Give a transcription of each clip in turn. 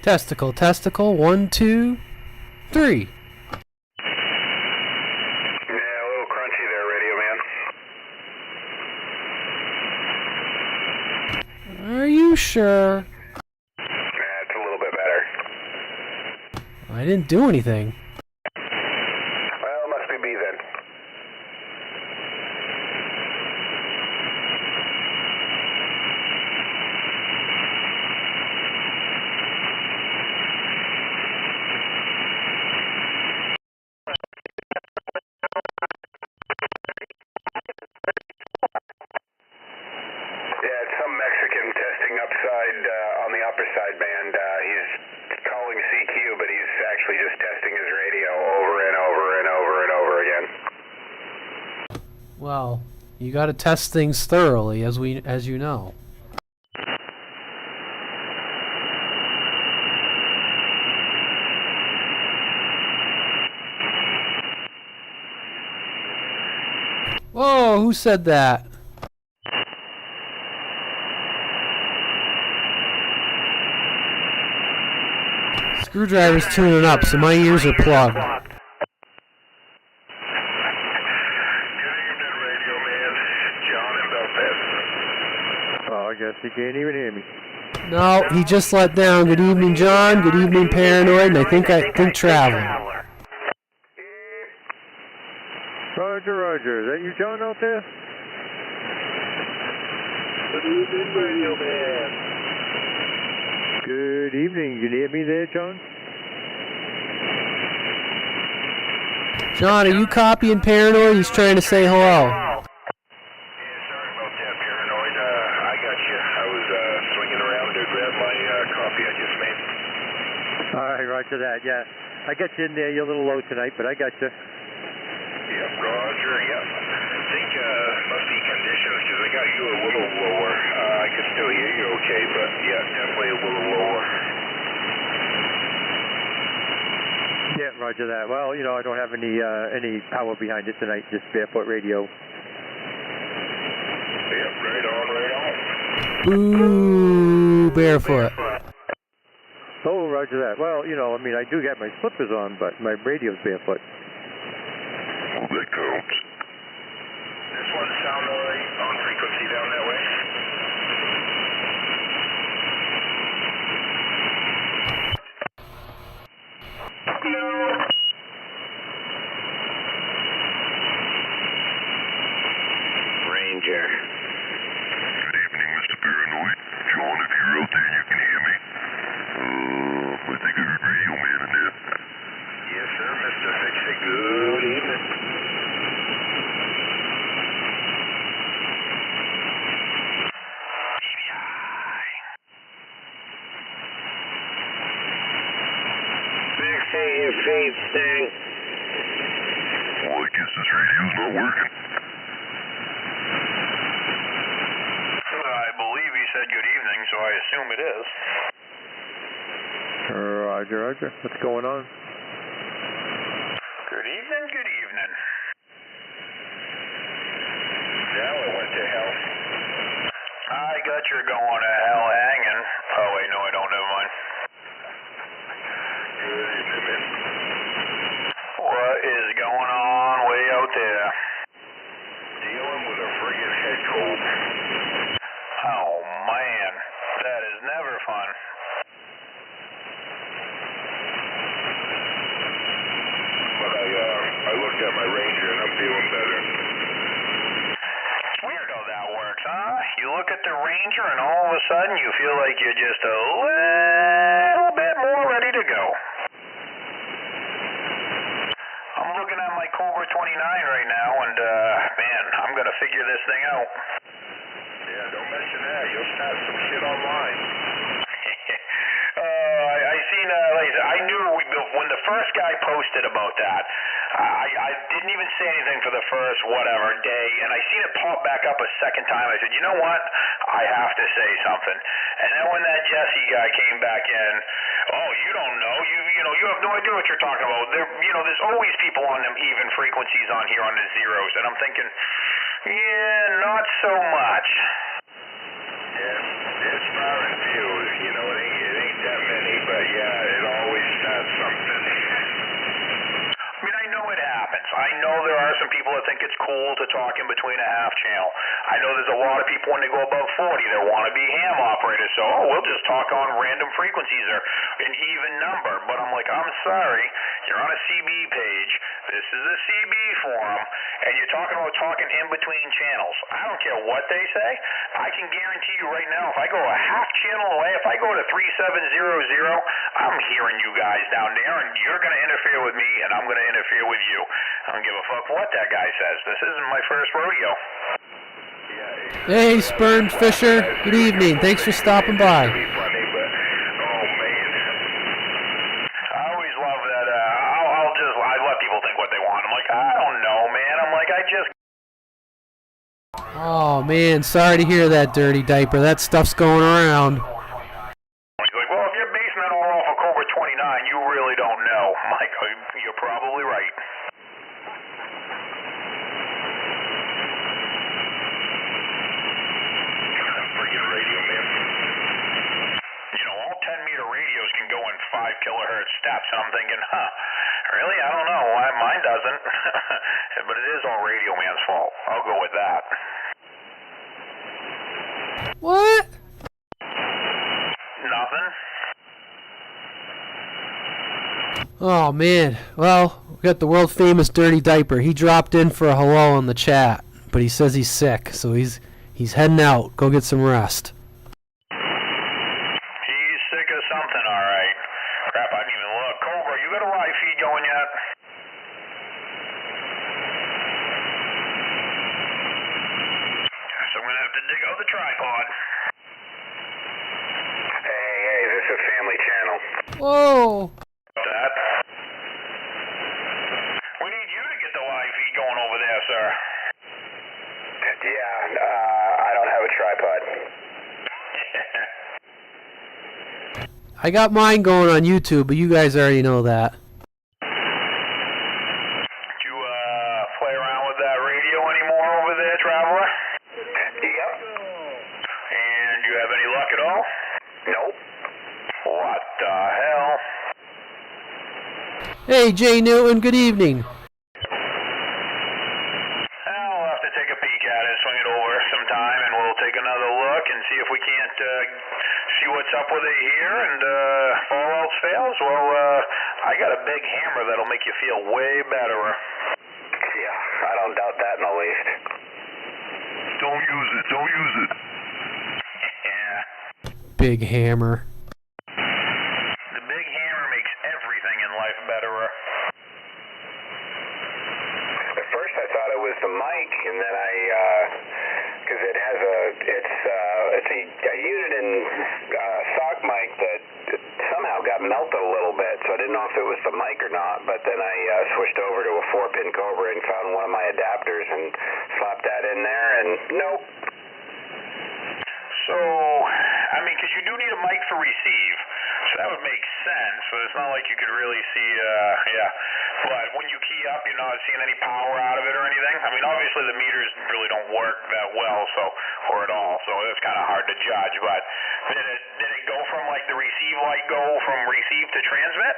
Testicle, testicle, 1, 2, 3. Yeah, a little crunchy there, Radio Man. Are you sure? Yeah, it's a little bit better. I didn't do anything. Well, must be B then. Yeah, it's some Mexican testing upside on the upper sideband. He's calling CQ, but he's actually just testing his radio over and over and over and over again. Well, you got to test things thoroughly, as you know. Whoa, who said that? Screwdriver's tuning up, so my ears are plugged. Good evening, Radio Man. John in Belfast. Oh, I guess he can't even hear me. No, he just let down. Good evening, John. Good evening, Paranoid. And I think traveling. Roger, Roger. Is that you, John, out there? Good evening, Radio Man. Good evening. You hear me there, John? John, are you copying Paranoid? He's trying to say hello. Yeah, sorry about that, Paranoid. I got you. I was swinging around to grab my coffee I just made. All right, roger that. Yeah, I got you in there. You're a little low tonight, but I got you. Yep, Roger, yep. I think must be conditions because I got you a little lower. I can still hear you okay, but yeah, definitely a little lower. Yeah, roger that. Well, you know, I don't have any power behind it tonight, just barefoot radio. Yep, right on, right on. Boo, barefoot. Oh, roger that. Well, you know, I mean, I do got my slippers on, but my radio's barefoot. Well, that counts. This one sound all right on frequency down that way? No. Ranger. Good evening, Mr. Paranoid. John, if you're out there and you can hear me. I think I heard Radio Man in there. Yes, sir, Mr. Fixie. Good evening. Fixie, your feet stink. Well, I guess this radio's not working. I believe he said good evening, so I assume it is. Roger, roger. What's going on? Good evening, good evening. Now I went to hell. I got your going to hell hanging. Oh, wait, no, I don't. Never mind. Good evening, man. What is going on way out there? Dealing with a friggin' head cold. Oh, man. That is never fun. But I looked at my Ranger and I'm feeling better. Weird how that works, huh? You look at the Ranger and all of a sudden you feel like you're just a little bit more ready to go. I'm looking at my Cobra 29 right now and, man, I'm going to figure this thing out. Yeah, don't mention that. You'll start some shit online. I seen, I knew when the first guy posted about that, I didn't even say anything for the first whatever day, and I seen it pop back up a second time. I said, you know what? I have to say something. And then when that Jesse guy came back in, oh, you don't know, you have no idea what you're talking about. There's always people on them even frequencies on here on the zeros, and I'm thinking, yeah, not so much. Yeah, it's far and few, it ain't that many, but yeah. know there are some people that think it's cool to talk in between a half channel. I know there's a lot of people when they go above 40 that want to be ham operators, so we'll just talk on random frequencies or an even number. But I'm like, I'm sorry, you're on a CB page. This is a CB forum, and you're talking about talking in between channels. I don't care what they say. I can guarantee you right now, if I go a half channel away, if I go to 3700, I'm hearing you guys down there, and you're going to interfere with me, and I'm going to interfere with you. I don't give a fuck what that guy says. This isn't my first rodeo. Hey, Sperm Fisher. Good evening. Thanks for stopping by. I let people think what they want. I'm like, I don't know, man. I'm like, I just... Oh, man. Sorry to hear that, Dirty Diaper. That stuff's going around. He's like, well, if you're basing that all off of Cobra 29, you really don't know. I'm like, you're probably right. Freaking radio, man. You know, all 10-meter radios can go in 5 kilohertz steps, and I'm thinking, really? I don't know. Mine doesn't. But it is all Radio Man's fault. I'll go with that. What? Nothing. Oh, man. Well, we got the world-famous Dirty Diaper. He dropped in for a hello in the chat, but he says he's sick, so he's heading out. Go get some rest. He's sick of something, all right. Crap, I didn't even look. Cobra, you got a live feed going yet? So I'm going to have to dig out the tripod. Hey, this is Family Channel. Whoa! That? We need you to get the live feed going over there, sir. Yeah, I don't have a tripod. I got mine going on YouTube, but you guys already know that. Did you play around with that radio anymore over there, Traveler? Yep. And do you have any luck at all? Nope. What the hell? Hey, Jay Newton, good evening. I'll have to take a peek at it, swing it over sometime, and we'll take another look and see if we can't see what's up with it here. And if all else fails, well, I got a big hammer that'll make you feel way better. Yeah, I don't doubt that in the least. Don't use it. Don't use it. Yeah. Big hammer. The big hammer makes everything in life better. At first I thought it was the mic, and then because it has it's a unit in sock mic that somehow got melted a little bit, so I didn't know if it was the mic or not, but then I switched over to a 4-pin Cobra and found one of my adapters and slapped that in there, and nope. So, I mean, because you do need a mic for receive, so that would make sense, but it's not like you could really see, but when you key up, you're not seeing any power out of it or anything. I mean, obviously the meters really don't work that well, or at all, so it's kind of hard to judge, but did it go from, like, the receive light go from receive to transmit?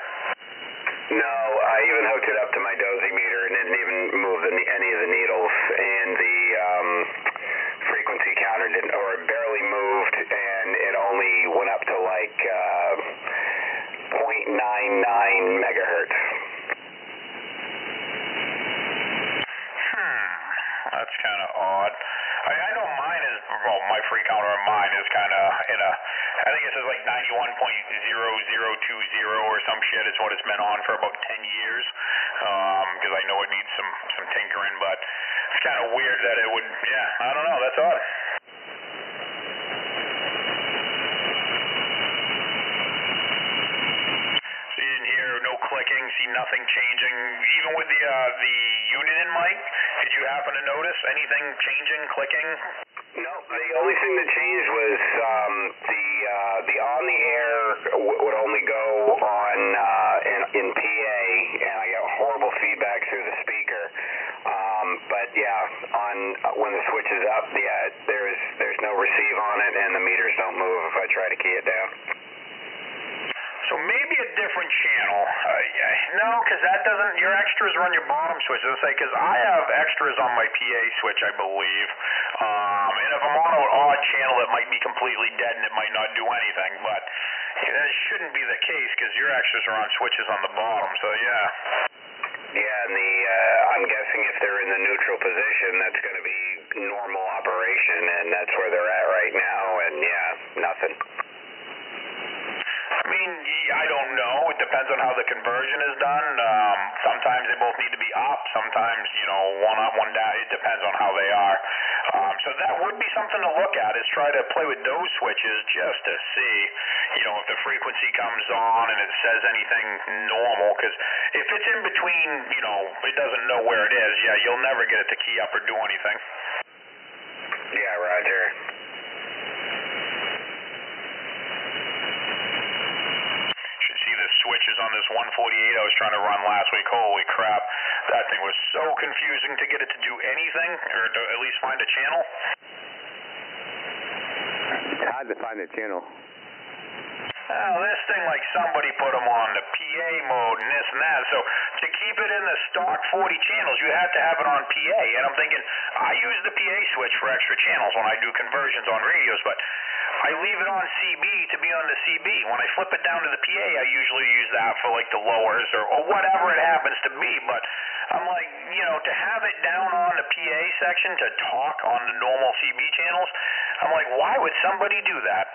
No, I even hooked it up to my dosimeter and didn't even move any of the needles, and the frequency counter didn't, or it barely moved, and it only went up to like 0.99 megahertz. That's kind of odd. I know mine is, well, my free counter on mine is kind of in a, I think it says like 91.0020 or some shit is what it's been on for about 10 years, because I know it needs some tinkering, but it's kind of weird that it would, I don't know, that's odd. So you didn't hear no clicking, see nothing changing, even with the unit in mic? Did you happen to notice anything changing, clicking? No, the only thing that changed was the on the air would only go on in PA, and I got horrible feedback through the speaker. But on when the switch is up, there's no receive on it, and the meters don't move if I try to key it down. So maybe a different different channel. No, because that doesn't. Your extras are on your bottom switch. Let's say because I have extras on my PA switch, I believe. And if I'm on an odd channel, it might be completely dead and it might not do anything. But that shouldn't be the case because your extras are on switches on the bottom. So yeah. Yeah, and I'm guessing if they're in the neutral position, that's going to be normal operation, and that's where they're at right now. And yeah, nothing. I mean, I don't know. It depends on how the conversion is done. Sometimes they both need to be up. Sometimes, one up, one down. It depends on how they are. So that would be something to look at, is try to play with those switches just to see, if the frequency comes on and it says anything normal. Because if it's in between, it doesn't know where it is, yeah, you'll never get it to key up or do anything. Yeah, roger. Switches on this 148 I was trying to run last week. Holy crap. That thing was so confusing to get it to do anything, or to at least find a channel. It's hard to find a channel. Well, this thing, like somebody put them on the PA mode and this and that. So to keep it in the stock 40 channels, you have to have it on PA. And I'm thinking, I use the PA switch for extra channels when I do conversions on radios, but I leave it on CB to be on the CB. When I flip it down to the PA, I usually use that for like the lowers or whatever it happens to be. But I'm like, to have it down on the PA section to talk on the normal CB channels, I'm like, why would somebody do that?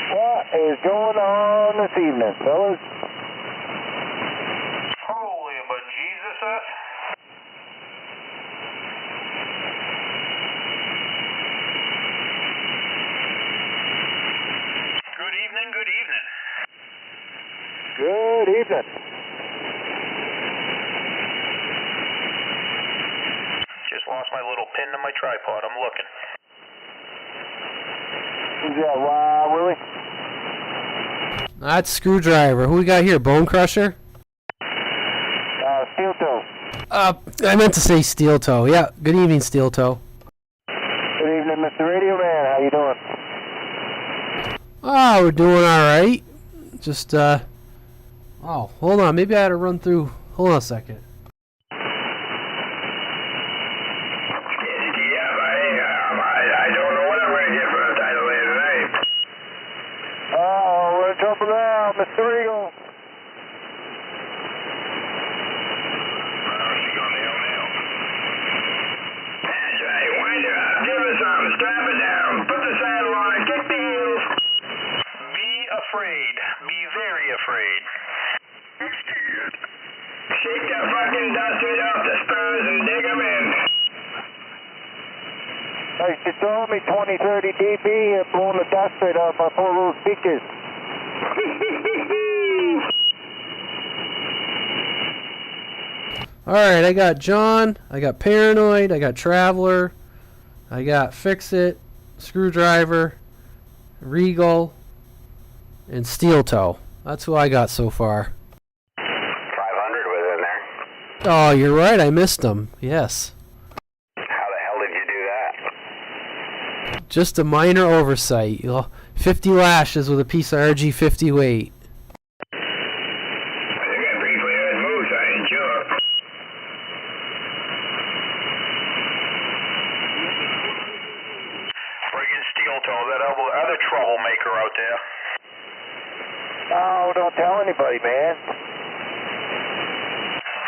What is going on this evening, fellas? Holy bejesus. Good evening, good evening. Good evening. Just lost my little pin to my tripod. I'm looking. Is that Willie? That's Screwdriver. Who we got here? Bone Crusher? Steel Toe. I meant to say Steel Toe. Yeah. Good evening, Steel Toe. Good evening, Mr. Radioman. How you doing? Oh, we're doing all right. Just oh, hold on. Maybe I had to run through. Hold on a second. I don't know what I'm going to get for the title later tonight. Oh, we're in trouble now, Mr. Regal. She gone to hell now. That's right. Wind her up. Give her something. Strap it down. Put the saddle on it. Kick the heels. Be afraid. Be very afraid. Shake that fucking dust right off the spurs and dig them in. Hey, she told me 20-30 dB and blowing the dust right off my four little speakers. Alright, I got John, I got Paranoid, I got Traveler, I got Fix It, Screwdriver, Regal, and Steel Toe. That's who I got so far. 500 was in there. Oh, you're right, I missed them. Yes. How the hell did you do that? Just a minor oversight. 50 lashes with a piece of RG50 weight. Troublemaker out there. Oh, don't tell anybody, man.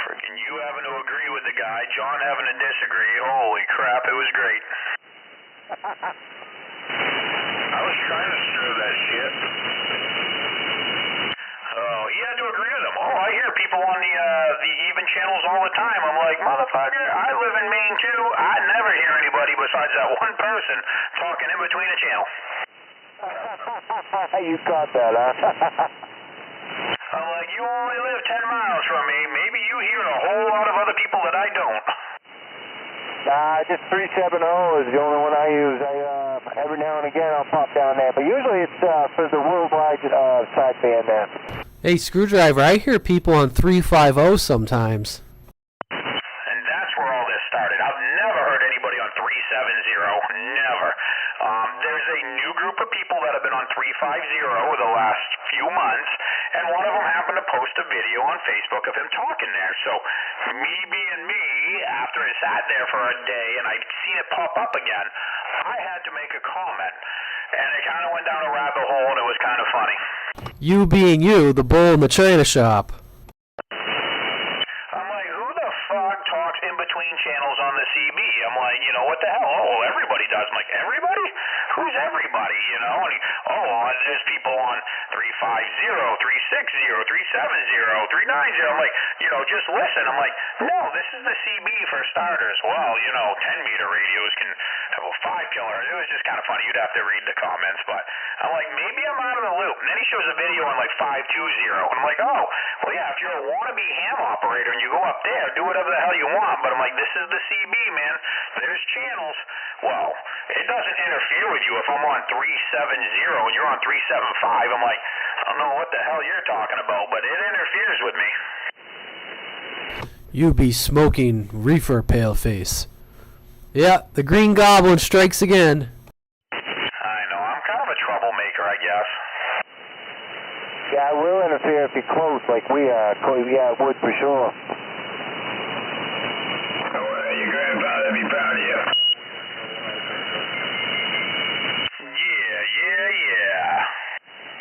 Freaking you having to agree with the guy, John having to disagree. Holy crap, it was great. I was trying to stir that shit. Oh, he had to agree with him. Oh, I hear people on the even channels all the time. I'm like, motherfucker, I live in Maine too. I never hear anybody besides that one person talking in between a channel. You caught that, huh? I'm like, you only live 10 miles from me. Maybe you hear a whole lot of other people that I don't. Just 370 is the only one I use. Every now and again I'll pop down there, but usually it's for the worldwide sideband there. Hey, Screwdriver, I hear people on 350 sometimes. And that's over the last few months, and one of them happened to post a video on Facebook of him talking there. So me being me, after it sat there for a day and I'd seen it pop up again, I had to make a comment. And it kind of went down a rabbit hole, and it was kind of funny. You being you, the bull in the china shop. I'm like, who the fuck talks in between channels on the CB? I'm like, you know, what the hell? Oh, everybody does. I'm like, everybody? Who's everybody, you know? And there's people on 350, 360, 370, 390. I'm like, you know, just listen. I'm like, no, this is the CB for starters. Well, you know, 10-meter radios can have a 5-killer. It was just kind of funny. You'd have to read the comments, but I'm like, maybe I'm out of the loop. And then he shows a video on like 520, and I'm like, oh, well, yeah, if you're a wannabe ham operator and you go up there, do whatever the hell you want. But I'm like, this is the CB, man. There's channels. Well, it doesn't interfere with you if I'm on 370 and you're on 375. I'm like, I don't know what the hell you're talking about, but it interferes with me. You be smoking reefer, paleface. Yeah, the Green Goblin strikes again. I know, I'm kind of a troublemaker, I guess. Yeah, I will interfere if you're close, like we are. Yeah, I would for sure. Your grandfather be proud of you.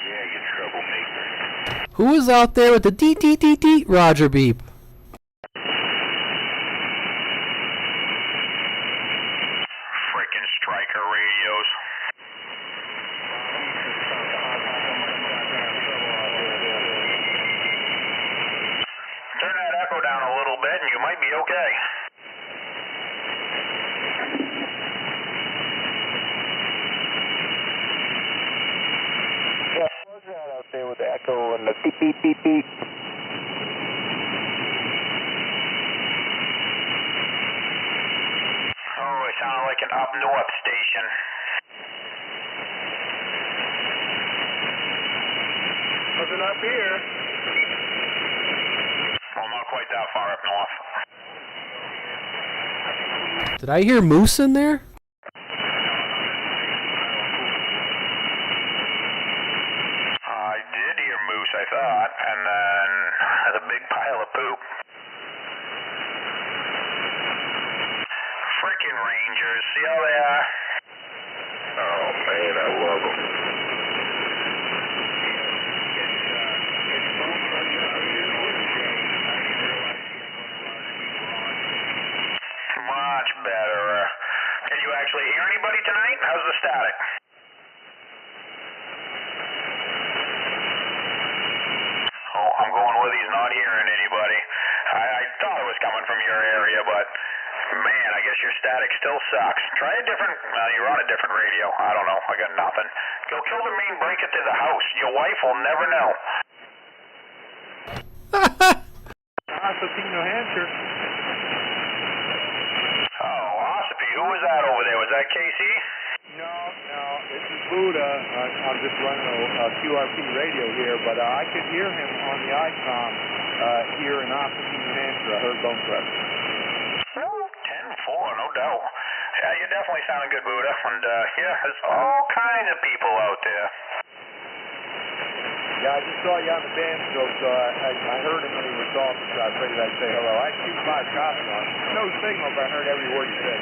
Yeah, you troublemaker. Who is out there with the dee Roger beep? Frickin' striker radios. Turn that echo down a little bit and you might be okay. Yeah, what's that out there with the echo and the beep, beep, beep, beep? Oh, it sounded like an up north station. Nothing up here. Well, not quite that far up north. Did I hear moose in there? I did hear moose, I thought, and then a big pile of poop. Frickin' Rangers, see how they are? Oh, man, I love them. Much better. Can you actually hear anybody tonight? How's the static? Oh, I'm going with he's not hearing anybody. I thought it was coming from your area, but man, I guess your static still sucks. Try a different, you're on a different radio. I don't know, I got nothing. Go kill the main, break it to the house. Your wife will never know. Ossipee, New Hampshire. Oh, Ossipee, who was that over there? Was that Casey? No, this is Buddha. I'm just running a QRP radio here, but I could hear him on the ICOM here in Ossipee, New Hampshire. I heard bone crush. Oh, 10-4, no doubt. Yeah, you're definitely sounding good, Buddha. And, yeah, there's all kinds of people out there. Yeah, I just saw you on the band show, so I heard him when he was talking, so I figured I'd say hello. I had 2-5 copies on. No signal, but I heard every word you said.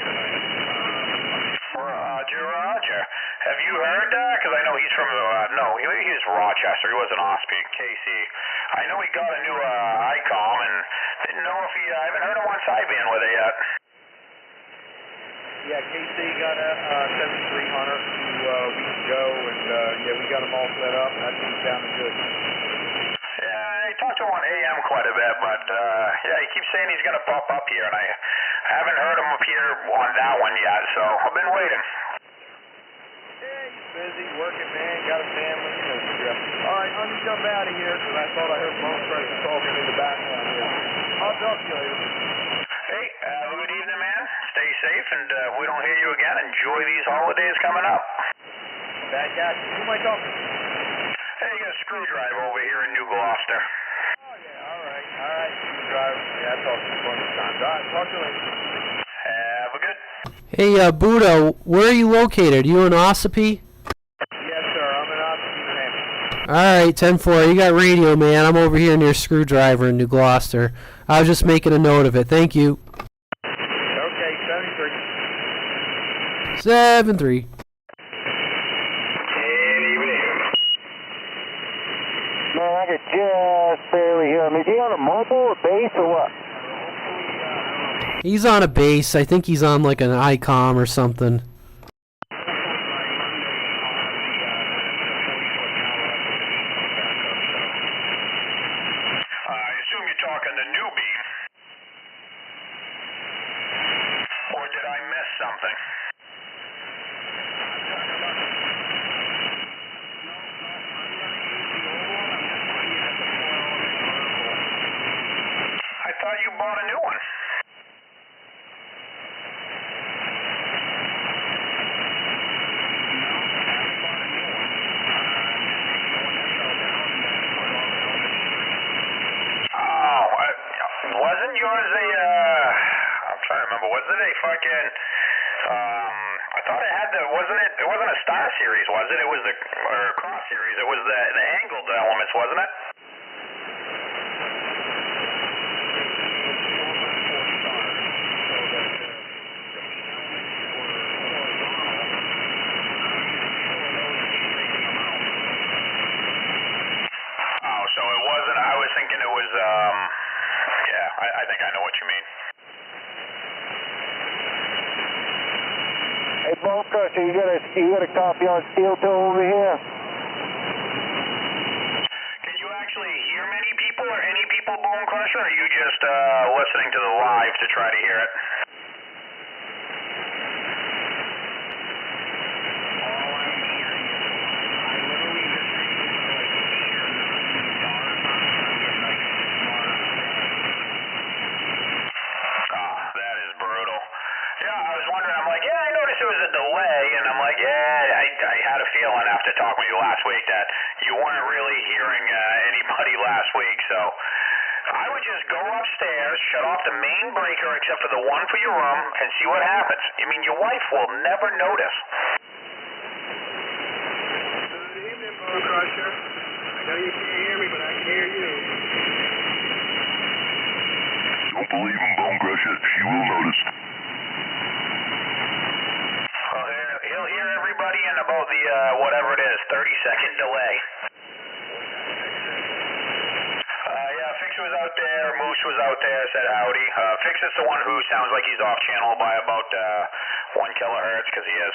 Roger. Have you heard that? Because I know he's from, no, he was Rochester. He wasn't Ospey. Casey. I know he got a new ICOM, and didn't know if I haven't heard him on sideband with it yet. Yeah, KC got a 7300 2 weeks ago, and yeah, we got them all set up, and I think he's sounding good. Yeah, I talked to him on AM quite a bit, but yeah, he keeps saying he's going to pop up here, and I haven't heard him up here on that one yet, so I've been waiting. Yeah, he's busy, working, man, got a family. All right, let me jump out of here, because I thought I heard Bone Crush talking in the background here. I'll talk to you later. Hey, have a good evening, man. Stay safe, and if we don't hear you again, enjoy these holidays coming up. Back at you. Who am I talking to? Hey, you got a screwdriver over here in New Gloucester. Oh, yeah, all right. Driver. Yeah, I talked to you a bunch of times. All right, talk to you later. Have a good. Hey, Buddha, where are you located? Are you in Ossipee? Yes, sir. I'm in Ossipee, New Hampshire. Alright, 10-4. You got radio, man. I'm over here near Screwdriver in New Gloucester. I was just making a note of it. Thank you. Okay, 73. 7-3. Man, I could just barely hear him. Is he on a mobile or base or what? He's on a base. I think he's on like an ICOM or something. I assume you're talking to Newbie. Or did I miss something? I thought you bought a new one. Wasn't yours a, I'm trying to remember, was it a fucking, I thought it had the, it wasn't a Star Series, was it? It was the, or a Cross Series, it was the angled elements, wasn't it? Oh, so it wasn't, I was thinking it was, yeah, I think I know what you mean. Hey, Bone Crusher, you got a copy on Steel Toe over here? Can you actually hear many people or any people, Bone Crusher, or are you just listening to the live to try to hear it? It was a delay, and I'm like, yeah, I had a feeling after talking with you last week that you weren't really hearing anybody last week, so I would just go upstairs, shut off the main breaker except for the one for your room, and see what happens. I mean, your wife will never notice. Good evening, Bone Crusher. I know you can't hear me, but I can hear you. Don't believe him, Bone Crusher. She will notice. He'll hear everybody in about the, whatever it is, 30-second delay. Yeah, Fix was out there, Moose was out there, said howdy. Fix is the one who sounds like he's off channel by about 1 kilohertz, because he is.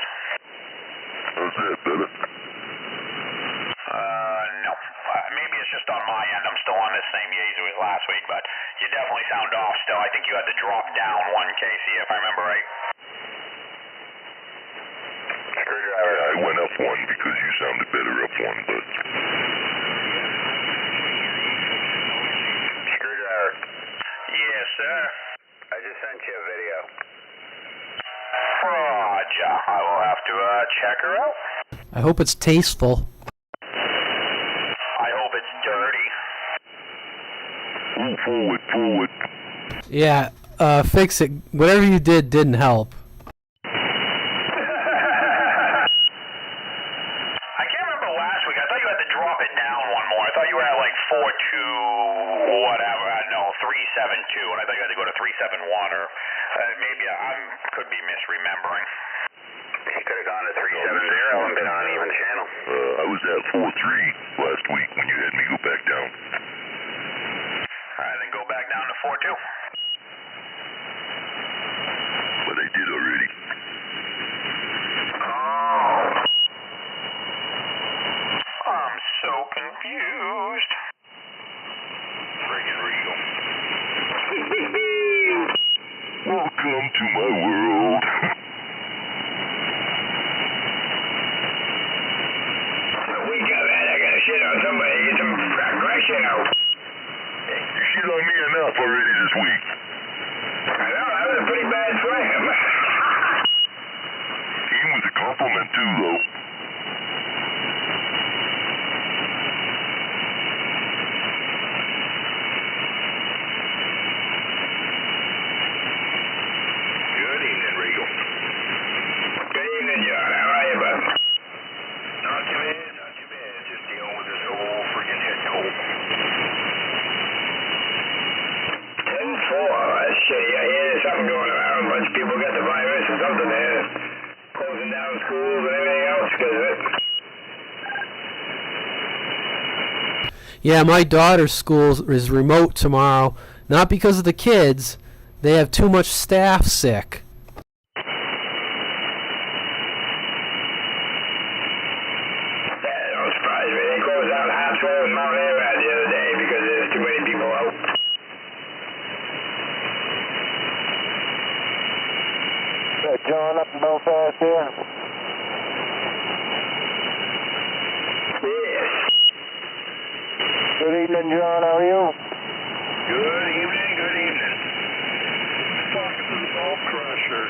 How's that, better? No. Maybe it's just on my end. I'm still on the same Yaesu as last week, but you definitely sound off still. I think you had to drop down 1 kc, if I remember right. I went up 1 because you sounded better up 1, but... Screwdriver. Yes, sir. I just sent you a video. Roger. I will have to check her out. I hope it's tasteful. I hope it's dirty. Ooh, forward. Yeah, Fix It. Whatever you did didn't help. Drop it down one more. I thought you were at like 4.2, whatever. I don't know, 3.72, and I thought you had to go to 3.71, or maybe I could be misremembering. He could have gone to 3.70 and been on even channel. I was at 4.3 last week when you had me go back down. All right, then go back down to 4.2. But I did already. I'm so confused. Friggin' real. Welcome to my world. We got that. I gotta shit on somebody. Get some aggression out. You shit on me enough already this week. I know. That was a pretty bad slam. Came with a compliment too, though. Good evening, John. How are you, bud? Not too bad. Just dealing with this whole Yeah, my daughter's school is remote tomorrow. Not because of the kids. They have too much staff sick. Don't surprise me. They closed down the hospital in Mount Airbag the other day because there's too many people out. John up in Belfast here. Yes. Good evening, John. How are you? Good evening, good evening. Talking to the bone crusher.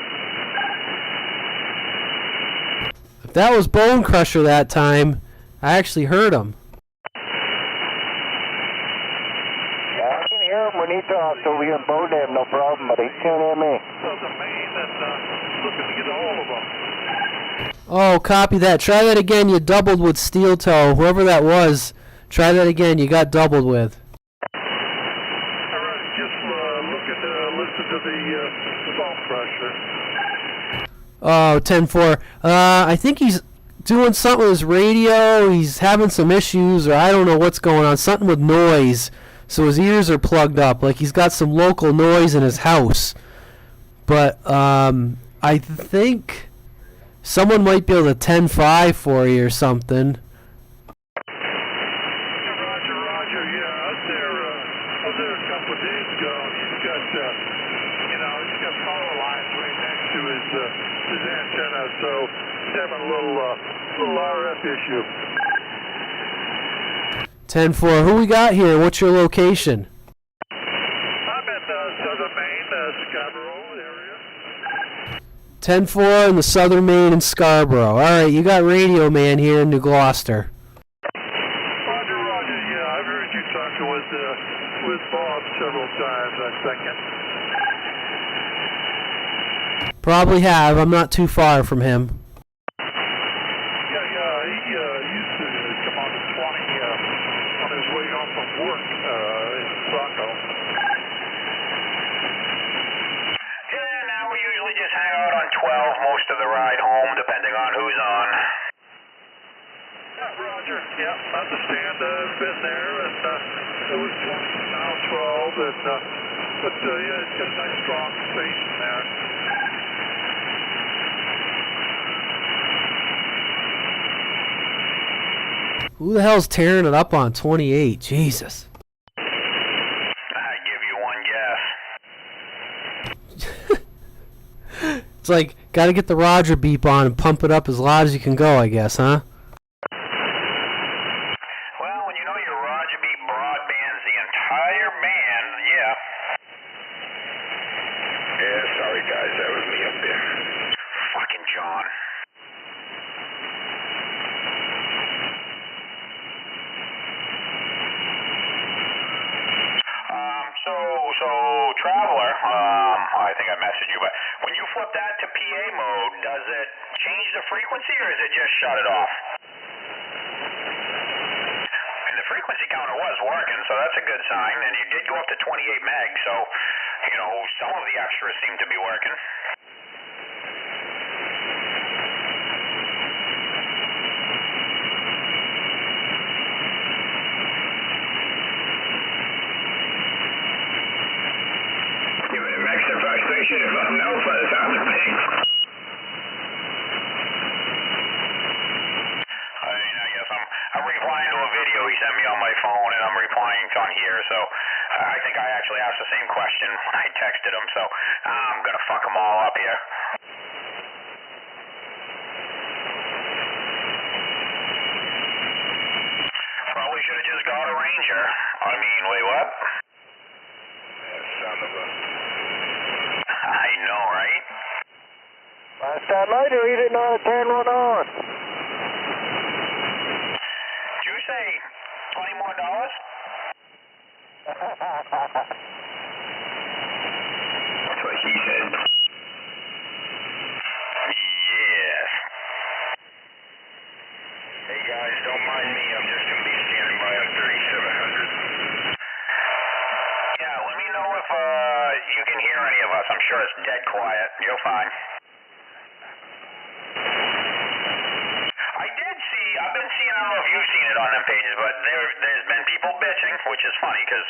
If that was Bone Crusher that time, I actually heard him. Yeah, I can hear him when he talks over here in Bodam, no problem, but he can't hear me. Southern Maine that's looking to get a hold of them. Oh, copy that. Try that again. You doubled with Steel Toe. Whoever that was, try that again. You got doubled with. All right, just listen to the bone crusher. Oh, 10-4. I think he's doing something with his radio. He's having some issues, or I don't know what's going on. Something with noise. So his ears are plugged up. Like he's got some local noise in his house. But I think someone might be able to 10-5 for you or something. Roger, yeah, I was there a couple of days ago, and he's got power lines right next to his antenna, so he's having a little RF issue. 10-4. Who we got here? What's your location? I'm in Southern Maine, Scarborough area. 10-4 in the Southern Maine and Scarborough. All right, you got Radioman here in New Gloucester. Roger, yeah, I've heard you talking with Bob several times, I'm thinking. Probably have. I'm not too far from him. Yeah, he used to come on the 20 on his way home from work in Saco. Yeah, now we usually just hang out on 12 most of the ride home, depending on who's on. Yeah, Roger. Yeah, I understand. I've been there, and it was 20, now 12, and but yeah, it's got a nice strong station there. Who the hell's tearing it up on 28? Jesus. I give you one guess. It's like, gotta get the Roger beep on and pump it up as loud as you can go, I guess, huh? Well, when you know your Roger B broadbands the entire band, yeah. Yeah, sorry guys, that was me up there. Fucking John. So Traveler, I think I messaged you, but when you flip that to PA mode, does it change the frequency or does it just shut it off? And the frequency counter was working, so that's a good sign, and you did go up to 28 meg, so, some of the extras seem to be working. Extra frustration if I'm no for the sound of me. I guess I'm replying to a video he sent me on my phone, and I'm replying on here, so I think I actually asked the same question when I texted him, so I'm going to fuck them all up here. Probably should have just got a Ranger. I mean, wait, what? Son of a... I know, right? Last time I knew, he didn't know how to turn one on. Did you say $20 more? That's what he said. Yes. Hey guys, don't mind me, I'm just going to be standing by on 3700. Yeah, let me know if you can hear any of us. I'm sure it's dead quiet. You're fine. I've been seeing, I don't know if you've seen it on them pages, but there's been people bitching which is funny because,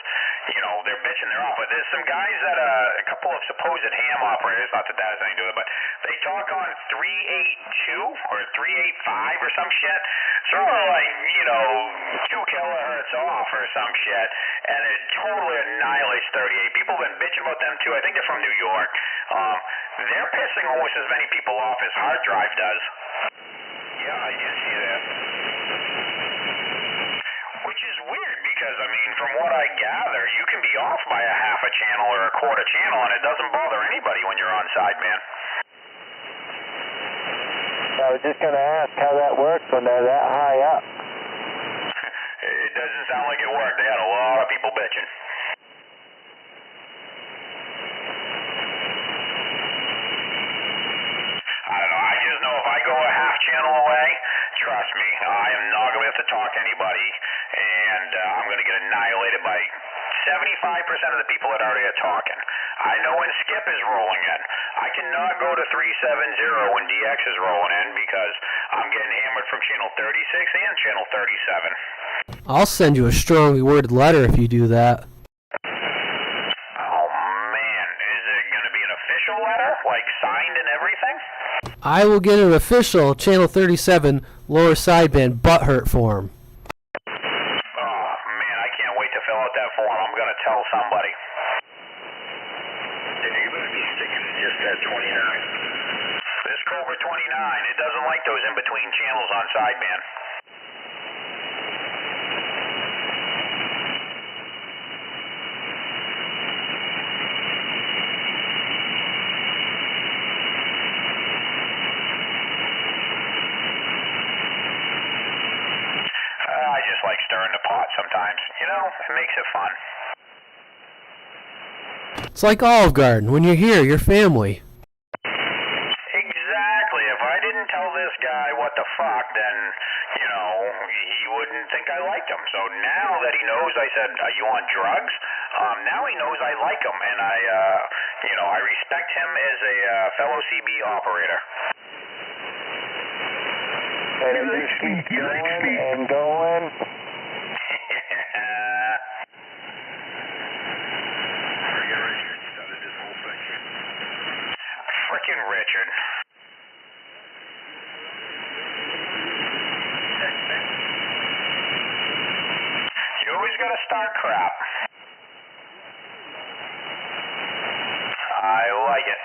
you know, they're bitching their off. But there's some guys that, a couple of supposed ham operators, not that that has anything to do with it, but they talk on 382 or 385 or some shit. Sort of like, you know, 2 kilohertz off or some shit. And it totally annihilates 38. People have been bitching about them too. I think they're from New York. They're pissing almost as many people off as hard drive does. Yeah, I did see that. Which is weird because, I mean, from what I gather, you can be off by a half a channel or a quarter channel and it doesn't bother anybody when you're on sideband. I was just going to ask how that works when they're that high up. It doesn't sound like it worked. They had a lot of people bitching. I don't know. I just know if I go a half channel away, trust me, I am not going to have to talk to anybody, and I'm going to get annihilated by 75% of the people that already are talking. I know when Skip is rolling in. I cannot go to 370 when DX is rolling in because I'm getting hammered from channel 36 and channel 37. I'll send you a strongly worded letter if you do that. Oh, man. Is it going to be an official letter? Like signed and everything? I will get an official Channel 37 lower sideband butthurt form. Oh, man, I can't wait to fill out that form. I'm going to tell somebody. Yeah, you better be sticking to just that 29. This Cobra 29, it doesn't like those in-between channels on sideband. I just like stirring the pot sometimes. You know, it makes it fun. It's like Olive Garden. When you're here, you're family. Exactly. If I didn't tell this guy what the fuck, then, you know, he wouldn't think I liked him. So now that he knows I said, are you on drugs? Now he knows I like him, and I respect him as a fellow CB operator. And it just keeps going and going. Frickin' Richard. You always gotta start crap. I like it.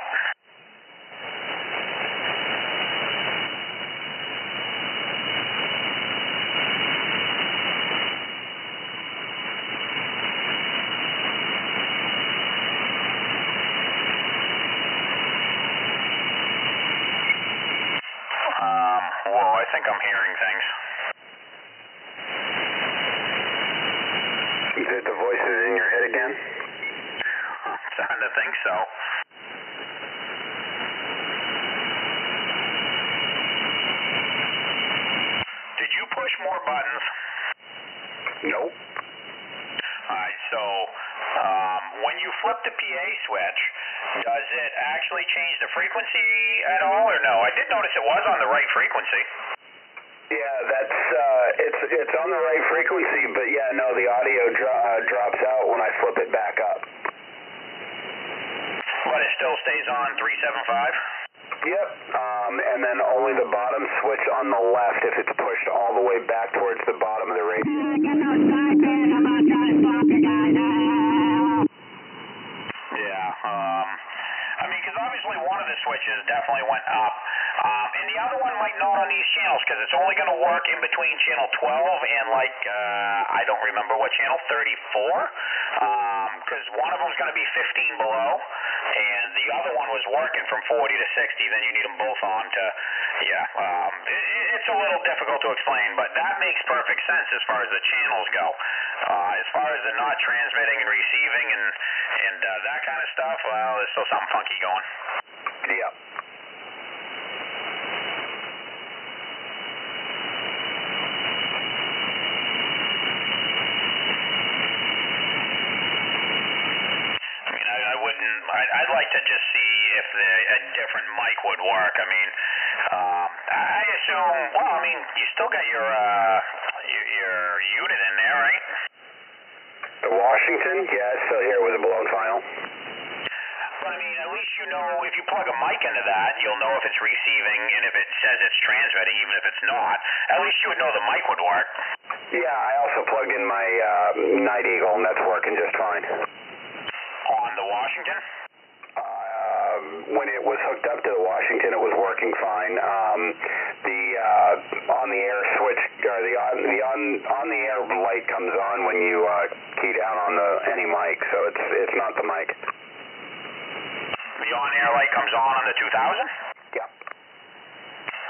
Whoa, I think I'm hearing things. Is it the voices in your head again? I'm starting to think so. Did you push more buttons? Nope. Alright, so when you flip the PA switch, does it actually change the frequency at all or no? I did notice it was on the right frequency. Yeah, that's it's on the right frequency, but yeah, no, the audio drops out when I flip it back up. But it still stays on 375? Yep, and then only the bottom switch on the left if it's pushed all the way back towards the bottom of the radio. Yeah, I mean, because obviously one of the switches definitely went up, and the other one might not on these channels because it's only going to work in between channel 12 and I don't remember what channel, 34, because one of them's going to be 15 below, and the other one was working from 40 to 60. Then you need them both on to, it's a little difficult to explain, but that makes perfect sense as far as the channels go. As far as the not transmitting and receiving and that kind of stuff, well, there's still something funky going. Yep. I'd like to just see if a different mic would work. I mean, I assume. Well, I mean, you still got your unit in there, right? Washington? Yeah, it's still here with a blown final. But I mean, at least you know if you plug a mic into that, you'll know if it's receiving and if it says it's transmitting, even if it's not. At least you would know the mic would work. Yeah, I also plugged in my Night Eagle, and that's working just fine. On the Washington? When it was hooked up to the Washington, it was working fine. The on the air switch, or the on the air light comes on when you key down on any mic, so it's not the mic. The on-air light comes on the 2000? Yeah.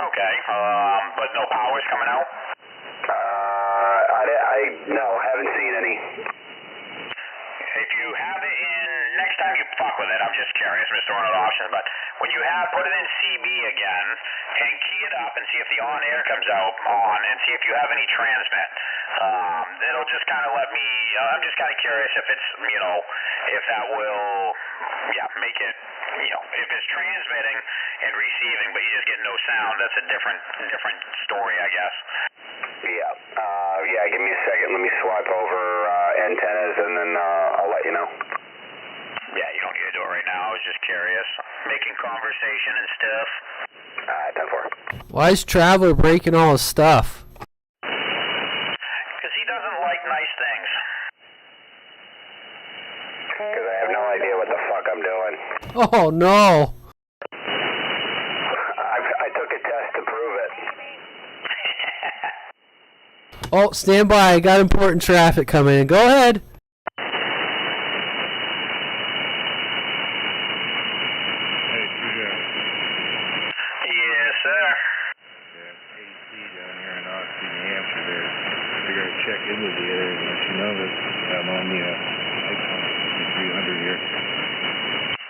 Okay, but no power's coming out? No, haven't seen any. If you have it in, next time you fuck with it, I'm just curious, I'm just throwing out options, but when you put it in CB again, and key it up and see if the on-air comes out on, and see if you have any transmit. It'll just kind of let me, I'm just kind of curious if it's, if that will, make it, if it's transmitting and receiving, but you just get no sound, that's a different story, I guess. Yeah, give me a second. Let me swipe over antennas, and then I'll let you know. Yeah, you don't need to do it right now. I was just curious. Making conversation and stuff. 10-4. Why is Traveler breaking all his stuff? Because he doesn't like nice things. Because I have no idea what the fuck I'm doing. Oh, no. I took a test to prove it. Oh, stand by. I got important traffic coming in. Go ahead. Hey, Yes, sir. yeah, AC down here in Oxford, New Hampshire there. I figured I'd check in with you and let you know that I'm on the Icon 300 here.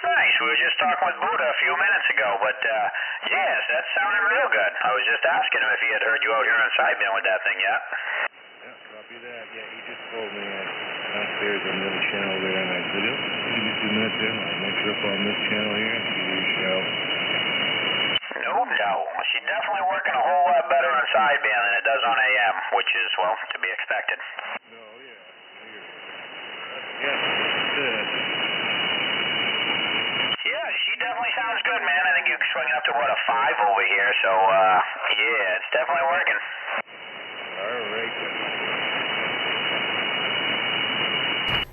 Nice. We were just talking with Buddha a few minutes ago, but yes, that sounded real good. I was just asking him if he had heard you out here on sideband with that thing yet. Yeah, copy that. Yeah, he just told me downstairs on the other channel there, and I said, yep, give me 2 minutes in. I'll make sure up on this channel here and give you a shout. No. She's definitely working a whole lot better on sideband than it does on AM, which is, well, to be expected. No, yeah. Yeah, good. Yeah, she definitely sounds good, man. I think you're swinging up to, what, a 5 over here, so, yeah, it's definitely working. All right.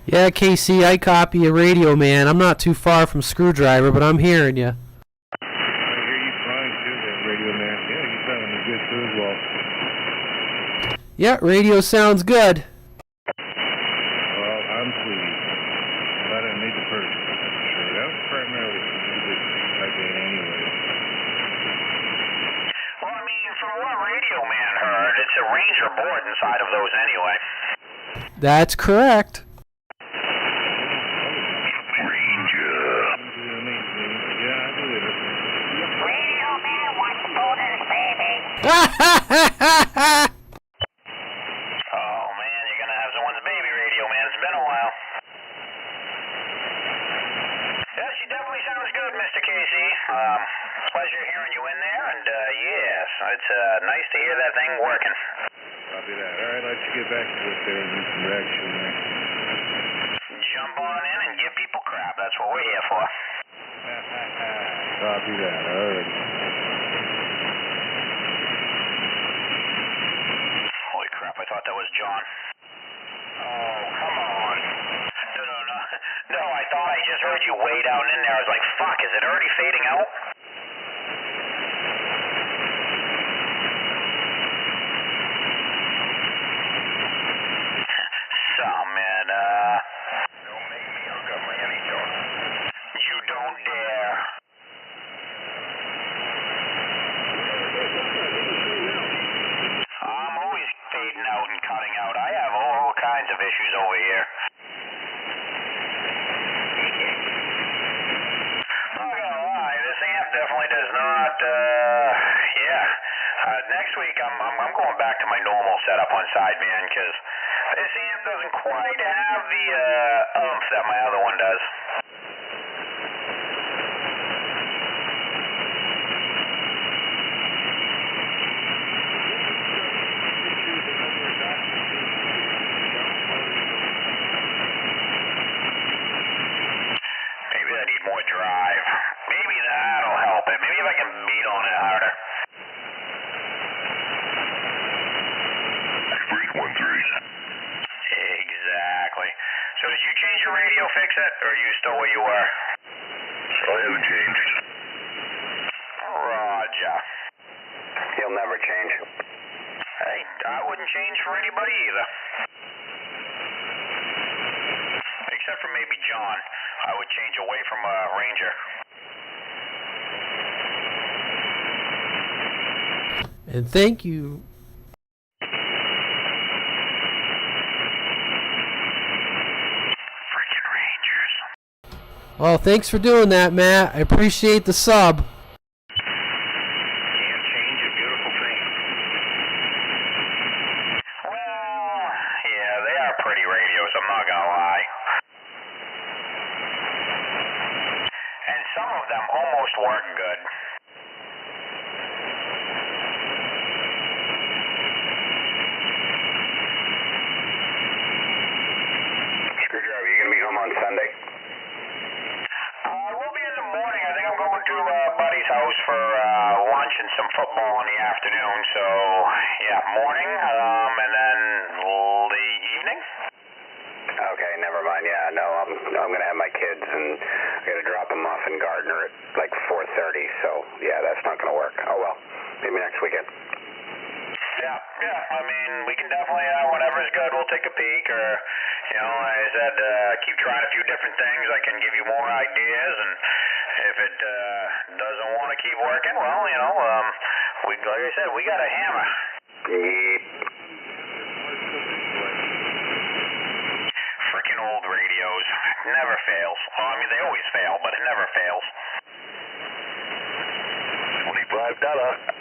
Yeah, KC, I copy a radio, man. I'm not too far from Screwdriver, but I'm hearing you. I hear you fine, too, there, Radio Man. Yeah, you sounding good, too, as well. Yeah, radio sounds good. Well, I'm pleased. Glad I made the purchase, that's for sure. That was primarily for music sideband anyway. Well, I mean, from what Radio Man heard, it's a Ranger board inside of those anyway. That's correct. Yeah, I believe it. Radio Man wants bonus, baby. Oh, man, you're going to have someone's baby, Radio Man. It's been a while. Yeah, she definitely sounds good, Mr. Casey. Pleasure hearing you in there, and, yes, it's nice to hear that thing working. Copy that. All right, let's get back to it there and do some reaction there. Jump on in and give people crap. That's what we're here for. Copy that. All right. Holy crap, I thought that was John. Oh, come on. No, I thought I just heard you way down in there. I was like, fuck, is it already fading out? Some, man, don't make me hook up my anything. You don't dare. I'm always fading out and cutting out. I have all kinds of issues over here. Not gonna lie, this amp definitely does not, next week I'm going back to my normal setup on sideband, because this amp doesn't quite have the, oomph that my other one does. So did you change your radio, fix it, or are you still where you were? I haven't changed. Roger. He'll never change. Hey, I wouldn't change for anybody either. Except for maybe John. I would change away from a Ranger. And thank you. Freaking Rangers. Well, thanks for doing that, Matt. I appreciate the sub. Can't change a beautiful thing. Well, yeah, they are pretty radios, I'm not gonna lie. And some of them almost work good. Screwdriver, you gonna be home on Sunday? We'll be in the morning. I think I'm going to Buddy's house for lunch and some football in the afternoon. So, yeah, morning, and then the evening. Okay, never mind. Yeah, no, I'm gonna have my kids and I gotta drop them off in Gardner at like 4:30. So yeah, that's not gonna work. Oh well, maybe next weekend. Yeah. I mean, we can definitely, whenever's good, we'll take a peek. Or, like I said, keep trying a few different things. I can give you more ideas. And if it doesn't want to keep working, well, like I said, we got a hammer. Yeep. Freaking old radios. Never fails. Well, I mean, they always fail, but it never fails. $25.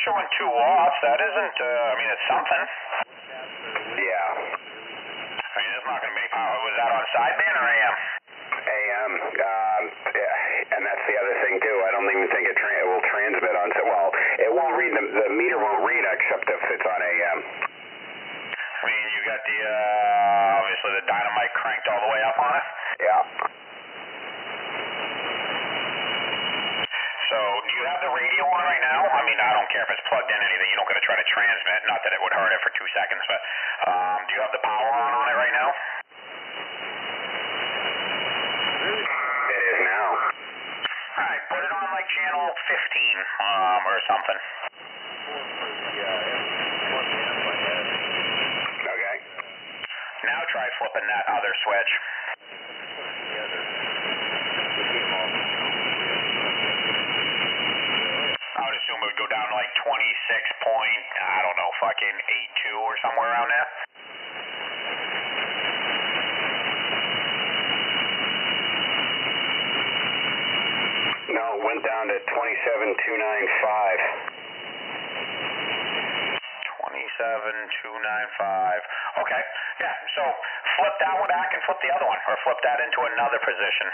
Showing 2 watts. That isn't, it's something. Yeah. I mean, it's not going to be power. Was that on sideband or AM? AM. Yeah, and that's the other thing too. I don't even think it will transmit on. Well, it won't read the meter won't read except if it's on AM. I mean, you got the obviously the dynamite cranked all the way up on it. Yeah. So, do you have the radio on right now? I mean, I don't care if it's plugged in anything. You don't got to try to transmit. Not that it would hurt it for 2 seconds, but do you have the power on it right now? It is now. All right, put it on like channel 15 or something. Okay. Now try flipping that other switch. I would assume it would go down to like 26 point, I don't know, fucking 82 or somewhere around there. No, it went down to 27,295. 27,295. Okay, yeah, so flip that one back and flip the other one, or flip that into another position.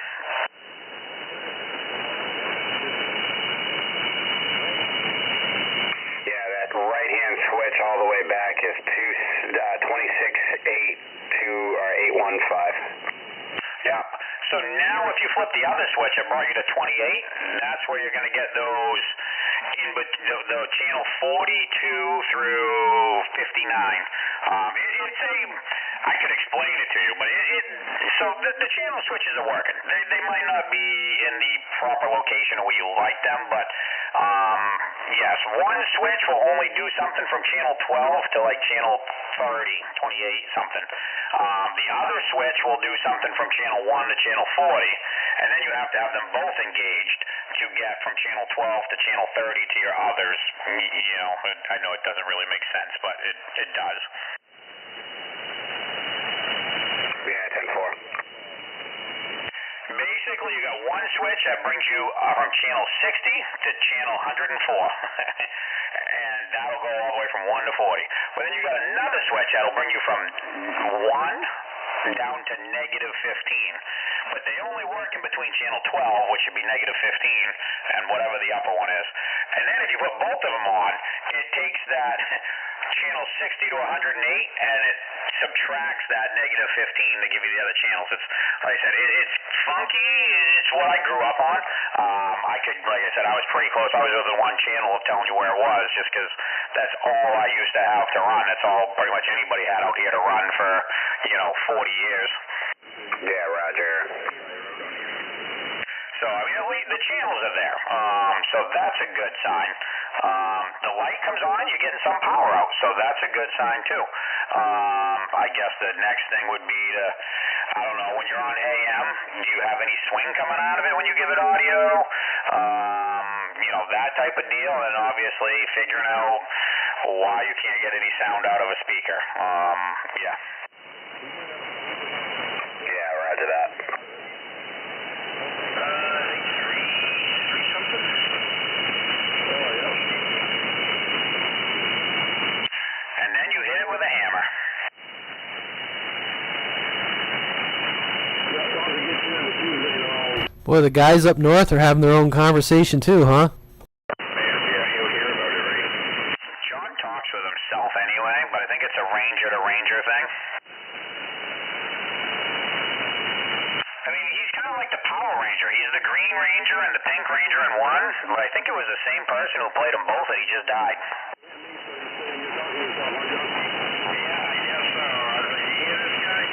Yeah, that right-hand switch all the way back is 26,815. Yeah. So now if you flip the other switch, it brought you to 28, and that's where you're going to get those the channel 42 through 59. It's I could explain it to you, but so the channel switches are working. They might not be in the proper location where you like them, but yes, one switch will only do something from channel 12 to like channel 30, 28 something. The other switch will do something from channel 1 to channel 40, and then you have to have them both engaged to get from channel 12 to channel 30 to your others. I know it doesn't really make sense, but it does. Yeah, 10-4. Basically, you got one switch that brings you from channel 60 to channel 104. And that'll go all the way from 1 to 40. But then you got another switch that'll bring you from 1 down to negative 15. But they only work in between channel 12, which should be negative 15, and whatever the upper one is. And then if you put both of them on, it takes that channel 60 to 108, and it subtracts that negative 15 to give you the other channels. It's like I said, it's funky. It's what I grew up on. Like I said, I was pretty close. I was within one channel of telling you where it was, just because that's all I used to have to run. That's all pretty much anybody had out here to run for 40 years. Yeah, Roger. So, I mean, at least the channels are there. So that's a good sign. The light comes on, you're getting some power out. So that's a good sign, too. I guess the next thing would be to, I don't know, when you're on AM, do you have any swing coming out of it when you give it audio? That type of deal. And obviously figuring out why you can't get any sound out of a speaker. Yeah. Yeah, roger that. And then you hit it with a hammer. Boy, the guys up north are having their own conversation too, huh? John talks with himself anyway, but I think it's a ranger-to-ranger thing. I mean, he's kind of like the Power Ranger. He's the Green Ranger and the Pink Ranger in one, but I think it was the same person who played them both and he just died. Yeah, I guess so. You hear this guy?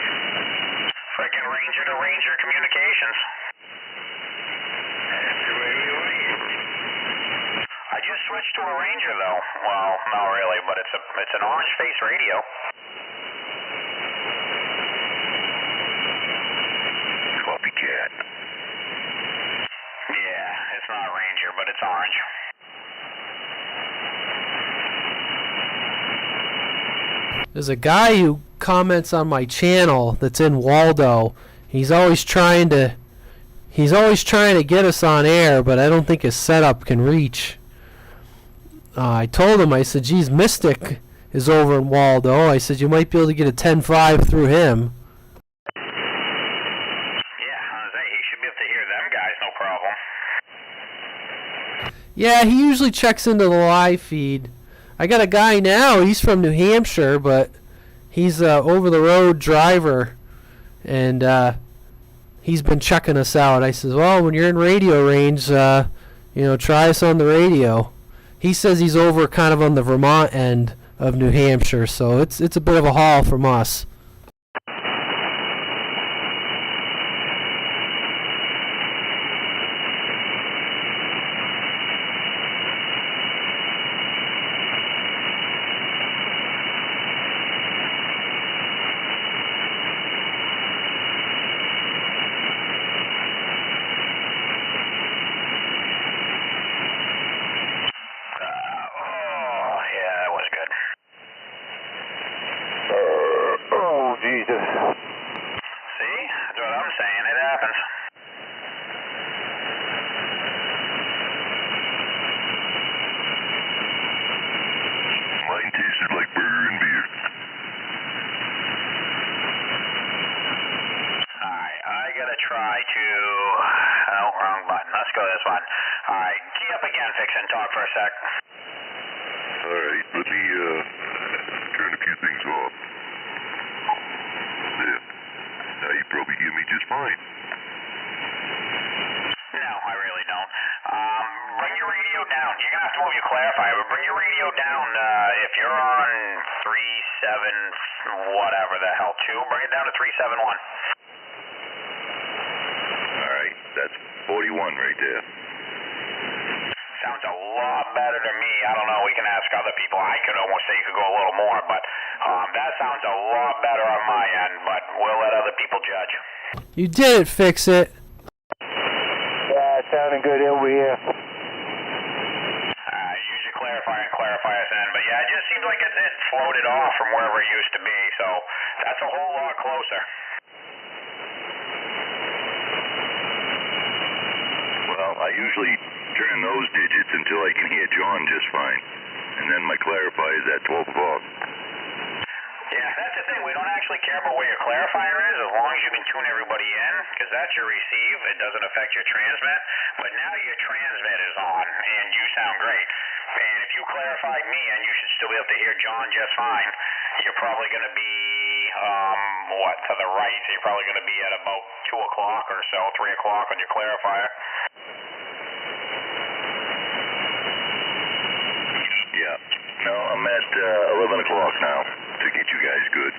Freaking ranger-to-ranger communications. I just switched to a Ranger though. Well, not really, but it's an orange face radio. Copycat. Yeah, it's not a Ranger, but it's orange. There's a guy who comments on my channel that's in Waldo. He's always trying to get us on air, but I don't think his setup can reach. I told him, I said, geez, Mystic is over in Waldo. I said, you might be able to get a 10.5 through him. Yeah, he should be able to hear them guys, no problem. Yeah, he usually checks into the live feed. I got a guy now, he's from New Hampshire, but he's a over-the-road driver, and he's been checking us out. I says, well, when you're in radio range, try us on the radio. He says he's over kind of on the Vermont end of New Hampshire, so it's a bit of a haul from us. You did it, Fix It. Yeah, it sounded good over here. Use your clarifiers then, but yeah, it just seems like it floated off from wherever it used to be, so that's a whole lot closer. Well, I usually turn those digits until I can hear John just fine, and then my clarifier is at 12 o'clock. Yeah, that's the thing. We don't actually care about where your clarifier is as long as you can tune everybody in, because that's your receive. It doesn't affect your transmit. But now your transmit is on, and you sound great. And if you clarified me and you should still be able to hear John just fine, you're probably going to be What, to the right, so you're probably going to be at about 2 o'clock or so, 3 o'clock on your clarifier. Yeah. No, I'm at 11 o'clock now to get you guys good.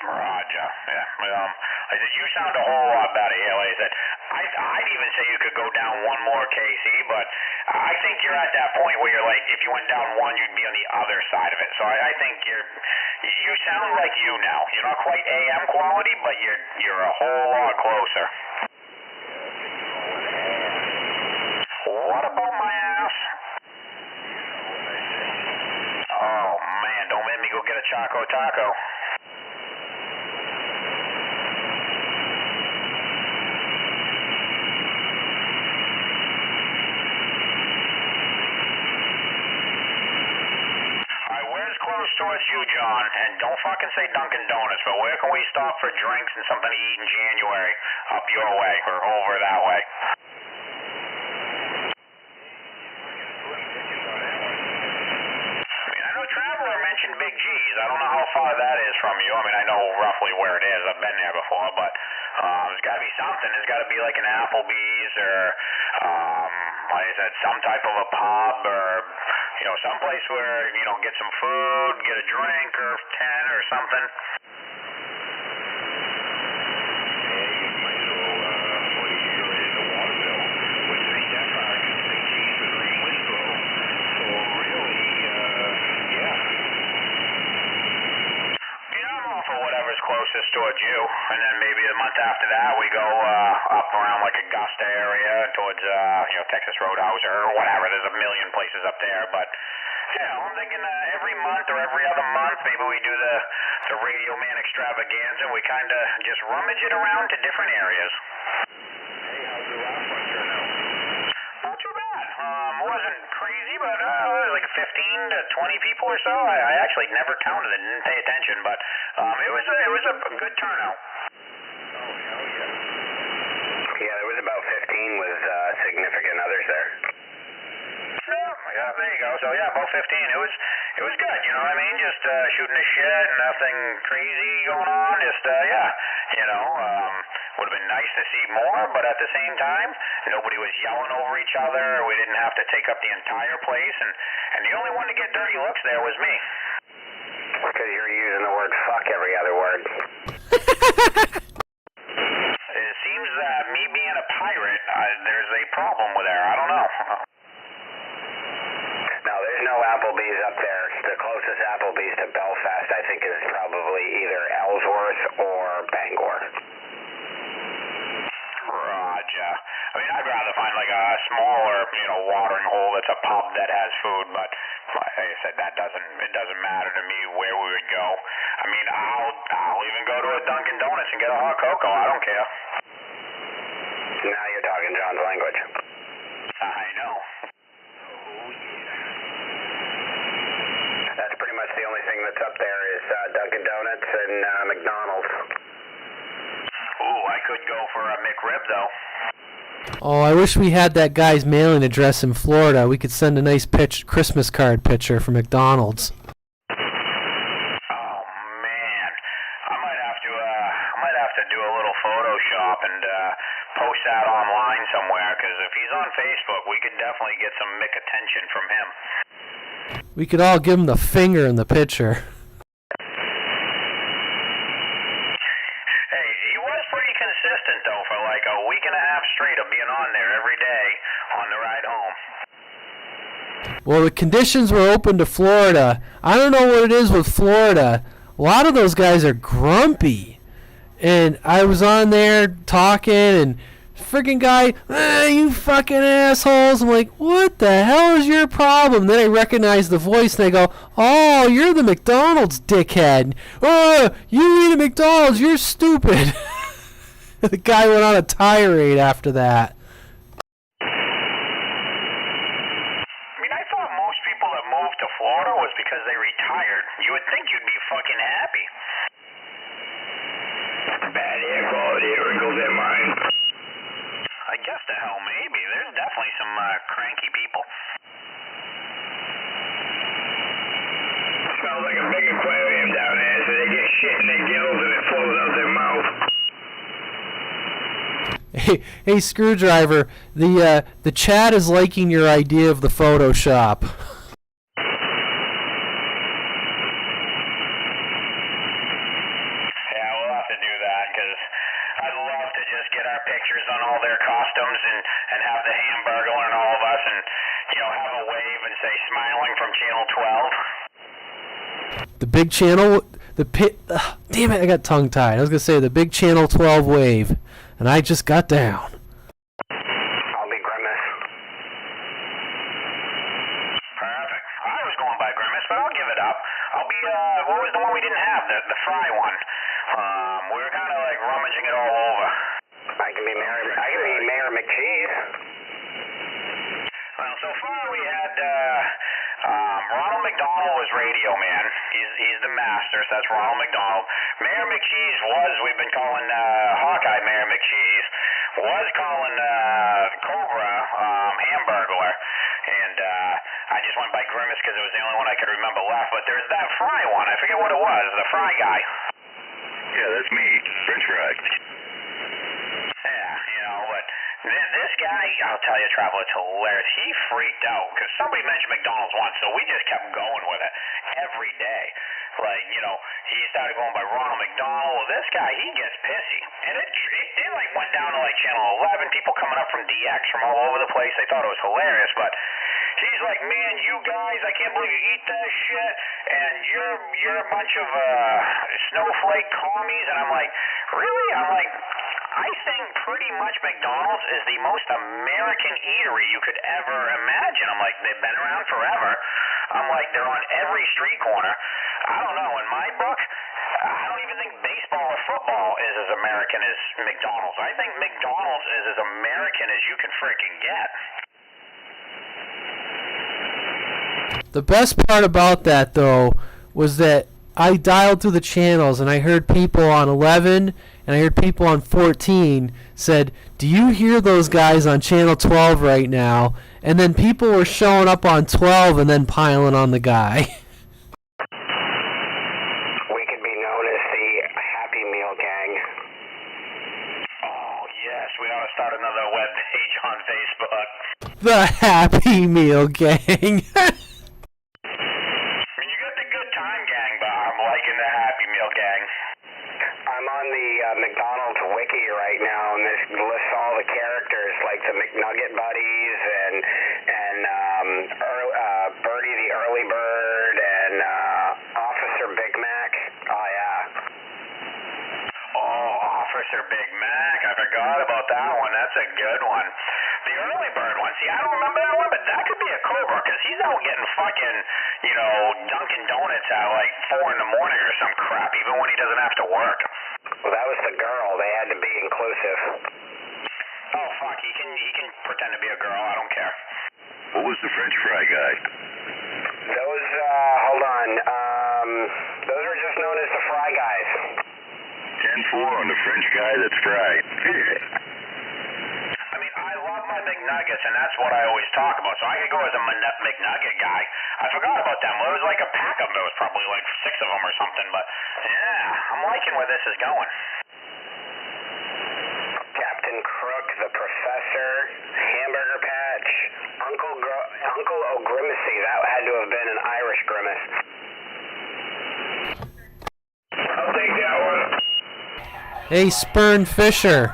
Roger. Yeah. I said, you sound a whole lot better here. Like I said, I'd even say you could go down one more, KC, but I think you're at that point where you're like, if you went down one, you'd be on the other side of it. So I think you sound like you now. You're not quite AM quality, but you're a whole lot closer. What about my ass? Oh, man, don't make me go get a Choco Taco. Towards you, John, and don't fucking say Dunkin' Donuts, but where can we stop for drinks and something to eat in January? Up your way, or over that way. I know Traveler mentioned Big G's. I don't know how far that is from you. I mean, I know roughly where it is. I've been there before, but there's got to be something. There's got to be like an Applebee's or, like I said, some type of a pub or, someplace where, get some food, get a drink or 10 or something. Closest towards you, and then maybe a month after that we go up around like Augusta area towards Texas Roadhouse or whatever. There's a million places up there, but I'm thinking every month or every other month maybe we do the Radioman extravaganza. We kind of just rummage it around to different areas. Hey, how's your last one turn out? Not too bad. Wasn't crazy, but like 15 to 20 people or so. I actually never counted it, didn't pay attention, but it was a good turnout. Oh, hell yeah. Yeah, there was about 15 with significant others there. Yeah, there you go. So yeah, about 15. It was good, you know what I mean? Just shooting the shit, nothing crazy going on. Just would have been nice to see more, but at the same time, nobody was yelling over each other. We didn't have to take up the entire place, and the only one to get dirty looks there was me. Because you're using the word fuck every other word. It seems that me being a pirate, there's a problem with her. I don't know. No, there's no Applebee's up there. The closest Applebee's to Belfast, I think, is probably either Ellsworth or Bangor. Roger. I mean, I'd rather find like a smaller, watering hole that's a pub that has food, but like I said, it doesn't matter to me where we would go. I mean, I'll even go to a Dunkin' Donuts and get a hot cocoa. I don't care. Now you're talking John's language. I know. Oh, yeah. That's pretty much the only thing that's up there is Dunkin' Donuts and McDonald's. Ooh, I could go for a McRib, though. Oh, I wish we had that guy's mailing address in Florida. We could send a nice Christmas card picture from McDonald's. Oh, man. I might have to do a little Photoshop and post that online somewhere, because if he's on Facebook, we could definitely get some Mick attention from him. We could all give him the finger in the picture. Consistent though for like a week and a half straight of being on there every day on the ride home. Well, the conditions were open to Florida. I don't know what it is with Florida. A lot of those guys are grumpy. And I was on there talking, and freaking guy, you fucking assholes. I'm like, what the hell is your problem? Then I recognize the voice, and I go, oh, you're the McDonald's dickhead. Oh, you eat at McDonald's, you're stupid. The guy went on a tirade after that. I mean, I thought most people that moved to Florida was because they retired. You would think you'd be fucking happy. Bad air quality wrinkles in mine. I guess the hell maybe. There's definitely some cranky people. Smells like a big aquarium down Hey, Screwdriver, the chat is liking your idea of the Photoshop. Yeah, we'll have to do that because I'd love to just get our pictures on all their costumes and have the Hamburglar and all of us and, have a wave and say smiling from Channel 12. The big channel, damn it, I got tongue-tied. I was going to say the big Channel 12 wave, and I just got down. I'll be Grimace. Perfect. I was going by Grimace, but I'll give it up. I'll be, what was the one we didn't have? The Fry one. We were kind of like rummaging it all over. I can be Mayor McCheese. Well, so far we had, Ronald McDonald was Radio Man. He's the master, so that's Ronald McDonald. Mayor McCheese we've been calling, Hawkeye Mayor McCheese, was calling, Cobra, Hamburglar. And, I just went by Grimace because it was the only one I could remember left. But there's that Fry one. I forget what it was. The Fry guy. Yeah, that's me, French fry. Yeah, but this guy, I'll tell you, Travel, it's hilarious. He freaked out because somebody mentioned McDonald's once, so we just kept going with it every day. Like, he started going by Ronald McDonald. This guy, he gets pissy. And it like went down to like Channel 11, people coming up from DX from all over the place. They thought it was hilarious, but he's like, man, you guys, I can't believe you eat that shit, and you're a bunch of snowflake commies. And I'm like, really? I'm like, I think pretty much McDonald's is the most American eatery you could ever imagine. I'm like, they've been around forever. I'm like, they're on every street corner. I don't know. In my book, I don't even think baseball or football is as American as McDonald's. I think McDonald's is as American as you can freaking get. The best part about that, though, was that I dialed through the channels and I heard people on 11 and I heard people on 14 said, do you hear those guys on Channel 12 right now? And then people were showing up on 12 and then piling on the guy. We could be known as the Happy Meal Gang. Oh, yes, we ought to start another web page on Facebook. The Happy Meal Gang. You got the Good Time Gang, but I'm liking the Happy Meal Gang. I'm on the McDonald's wiki right now, and this lists all the characters, like the McNugget Buddies and Birdie the Early Bird and Officer Big Mac. Oh, yeah. Oh, Officer Big Mac. I forgot about that one. That's a good one. The Early Bird one. See, I don't remember that one, but that could be a Cobra, because he's out getting fucking, Dunkin' Donuts at like 4 in the morning or some crap, even when he doesn't have to work. Well, that was the girl. They had to be inclusive. Oh, fuck. He can pretend to be a girl. I don't care. What was the French fry guy? Those, hold on. Those are just known as the Fry Guys. 10-4 on the French guy that's fried. I mean, I love my McNuggets, and that's what I always talk about. So I could go as a McNugget guy. I forgot about them. Well, it was like a pack of them. There was probably like 6 of them or something. But, yeah, I'm liking where this is going. Captain Crook, the Professor, Hamburger Patch, Uncle O'Grimacy. That had to have been an Irish grimace. I'll take that one. Hey, Spurn Fisher.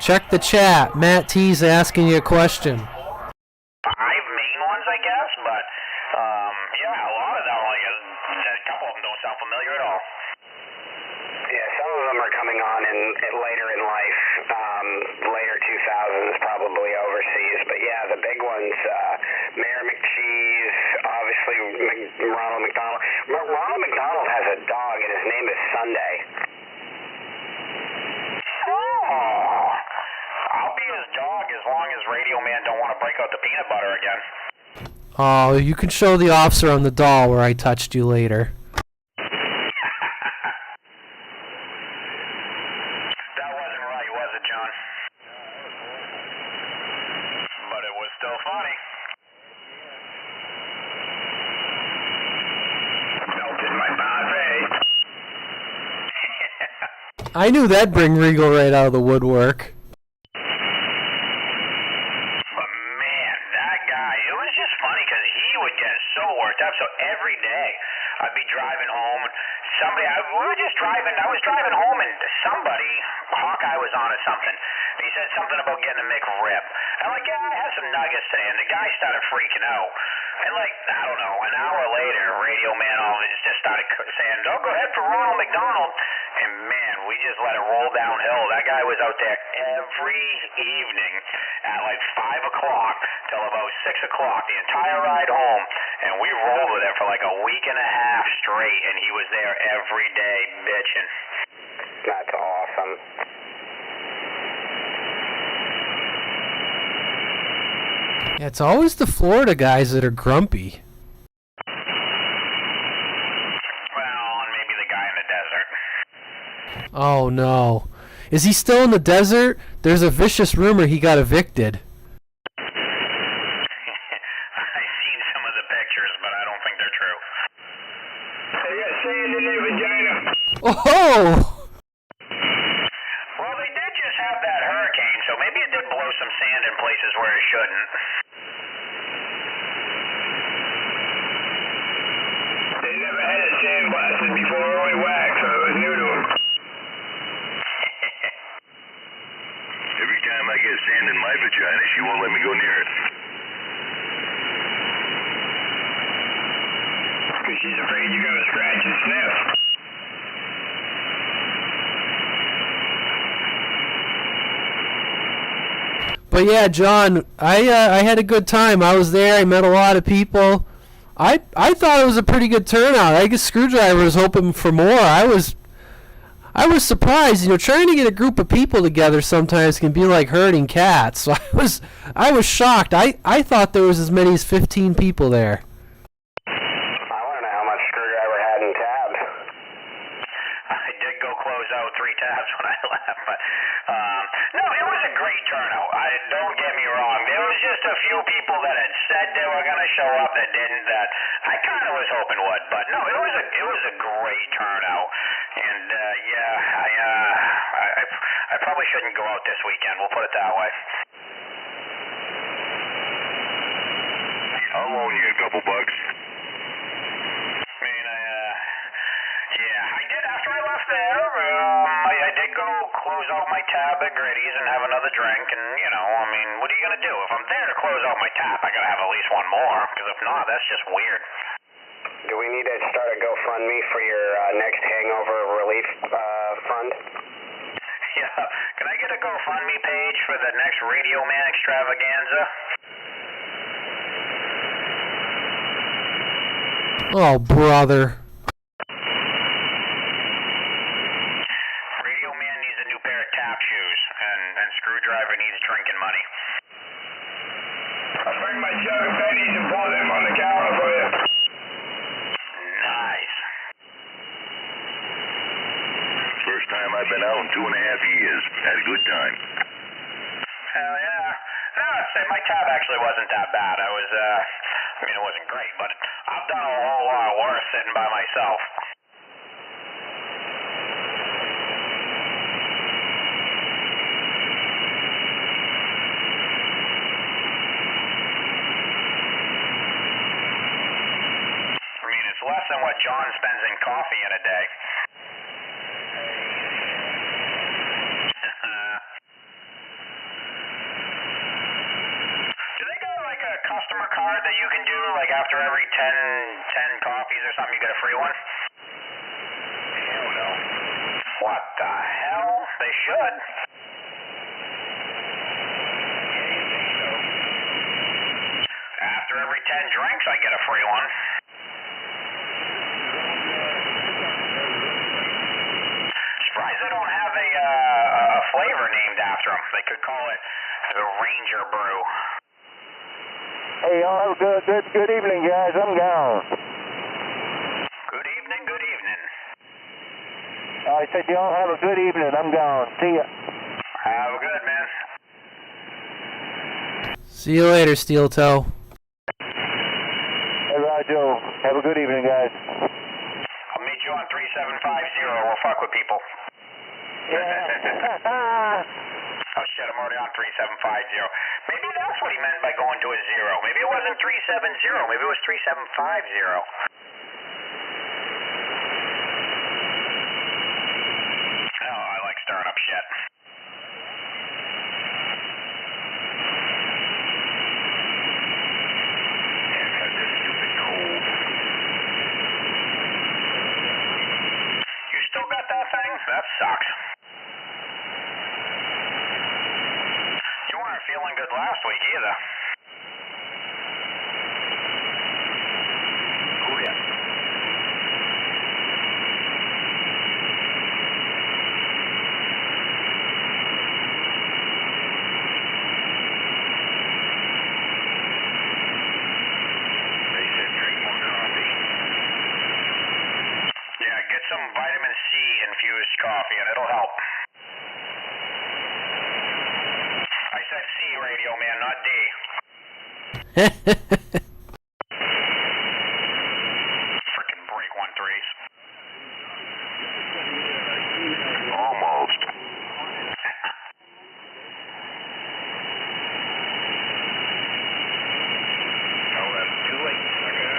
Check the chat. Matt T's asking you a question. 5 main ones, I guess, but yeah, a lot of them, a couple of them don't sound familiar at all. Yeah, some of them are coming on in later in life, later 2000s, probably overseas. But yeah, the big ones, Mayor McCheese, obviously Ronald McDonald. Ronald McDonald has a dog, and his name is Sunday. Oh, I'll be his dog as long as Radio Man don't want to break out the peanut butter again. Oh, you can show the officer on the doll where I touched you later. That wasn't right, was it, John? But it was still funny. Melted my body. I knew that'd bring Regal right out of the woodwork. was driving home and Hawkeye was on or something. He said something about getting a McRib. I'm like, yeah, I had some nuggets today, and the guy started freaking out. And like, I don't know, an hour later, Radio Man all just started saying, oh, go ahead for Ronald McDonald. And man, we just let it roll downhill. That guy was out there every evening at like 5 o'clock till about 6 o'clock, the entire ride home. And we rolled with him for like a week and a half straight, and he was there every day bitching. That's awesome. Yeah, it's always the Florida guys that are grumpy. Well, and maybe the guy in the desert. Oh no. Is he still in the desert? There's a vicious rumor he got evicted. I've seen some of the pictures, but I don't think they're true. They got sand in their vagina. Oh! Well, they did just have that hurricane, so maybe it did blow some sand in places where it shouldn't. They never had it sandblasted before, only wax, so it was new to them. Every time I get sand in my vagina, she won't let me go near it. Because she's afraid you're going to scratch and sniff. But yeah, John, I had a good time. I was there. I met a lot of people. I thought it was a pretty good turnout. I guess Screwdriver was hoping for more. I was surprised. You know, trying to get a group of people together sometimes can be like herding cats. So I was shocked. I thought there was as many as 15 people there. I want to know how much Screwdriver had in tabs. I did go close out 3 tabs when I left, but no, it was a great turnout. Don't get me wrong. There was just a few people that had said they were going to show up that didn't. That I kind of was hoping would, but no, it was a great turnout. And I probably shouldn't go out this weekend. We'll put it that way. I'll loan you a couple bucks. I did after I left there. I did go close out my tab at Gritty's and have another drink, and what are you gonna do? If I'm there to close out my tab, I gotta have at least one more, because if not, that's just weird. Do we need to start a GoFundMe for your next hangover relief fund? Yeah, can I get a GoFundMe page for the next Radio Man extravaganza? Oh, brother. Radio Man needs a new pair of tap shoes, and Screwdriver needs drinking money. I'll bring my jug of pennies and pour them on the counter for you. Nice. First time I've been out in 2.5 years. Had a good time. Hell yeah. No, I'd say my tab actually wasn't that bad. It wasn't great, but I've done a whole lot worse sitting by myself. It's less than what John spends in coffee in a day. Do they got like a customer card that you can do, like after every 10 coffees or something, you get a free one? Hell no. What the hell? They should. After every 10 drinks, I get a free one. Surprised they don't have a flavor named after them. They could call it the Ranger Brew. Hey, y'all have a good evening, guys. I'm gone. Good evening, good evening. I said y'all have a good evening. I'm gone. See ya. Have a good, man. See you later, Steel Toe. Hey, Roger. Have a good evening, guys. I'll meet you on 3750. We'll fuck with people. Yeah. Oh shit, I'm already on 3750. Maybe that's what he meant by going to a zero. Maybe it wasn't 370. Maybe it was 3750. that sucks. You weren't feeling good last week either. Oh, yeah. They said drink more coffee. Yeah, get some vitamin C infused coffee and it'll help. I said C, Radio Man, not D. Frickin' break 1-3s. Almost. Oh, that's too late, sucker.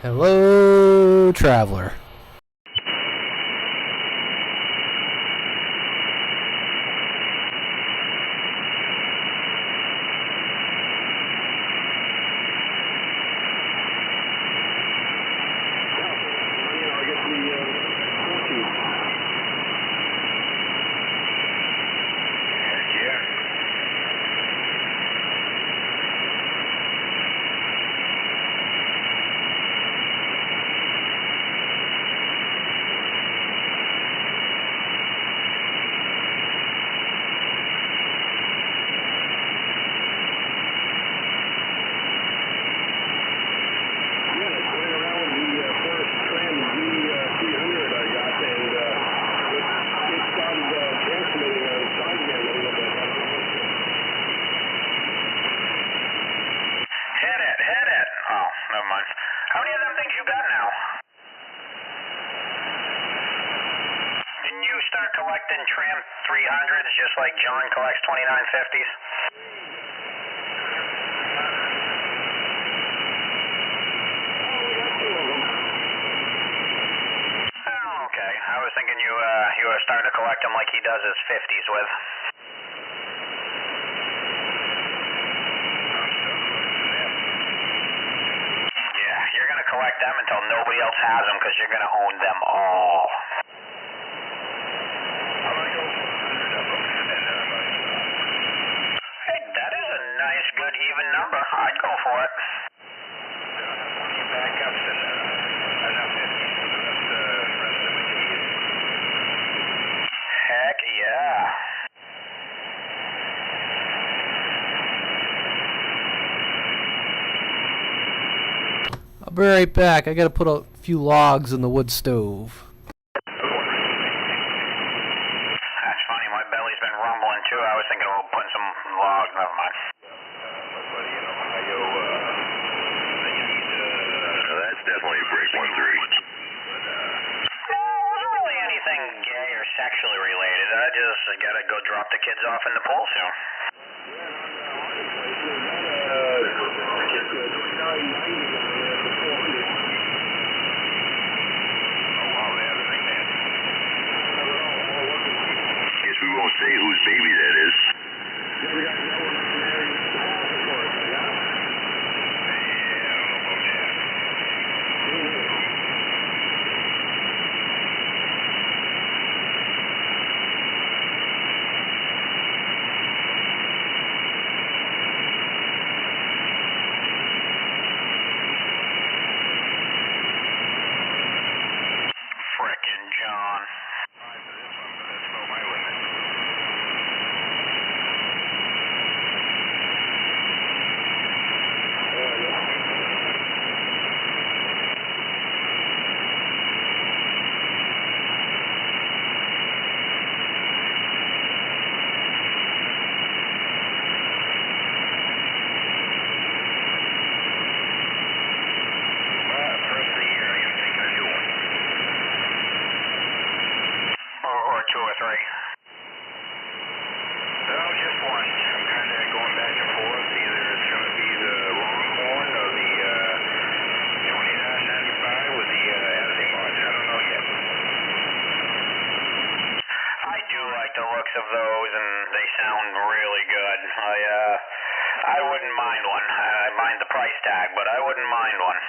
Hello, traveler. Never mind. How many of them things you got now? Didn't you start collecting Tram 300s just like John collects 2950s? Oh, okay. I was thinking you were starting to collect them like he does his 50s with. You're going to collect them until nobody else has them because you're going to own them all. Hey, that is a nice, good, even number. I'd go for it. Plenty of backups and enough 50s for the rest of the year. Heck yeah. I'll be right back. I gotta put a few logs in the wood stove. That's funny. My belly's been rumbling too. I was thinking about putting some logs. Never mind. That's definitely a break 1-3. No, it wasn't really anything gay or sexually related. I just gotta go drop the kids off in the pool soon. Guess we won't say whose baby that is. but I wouldn't mind one.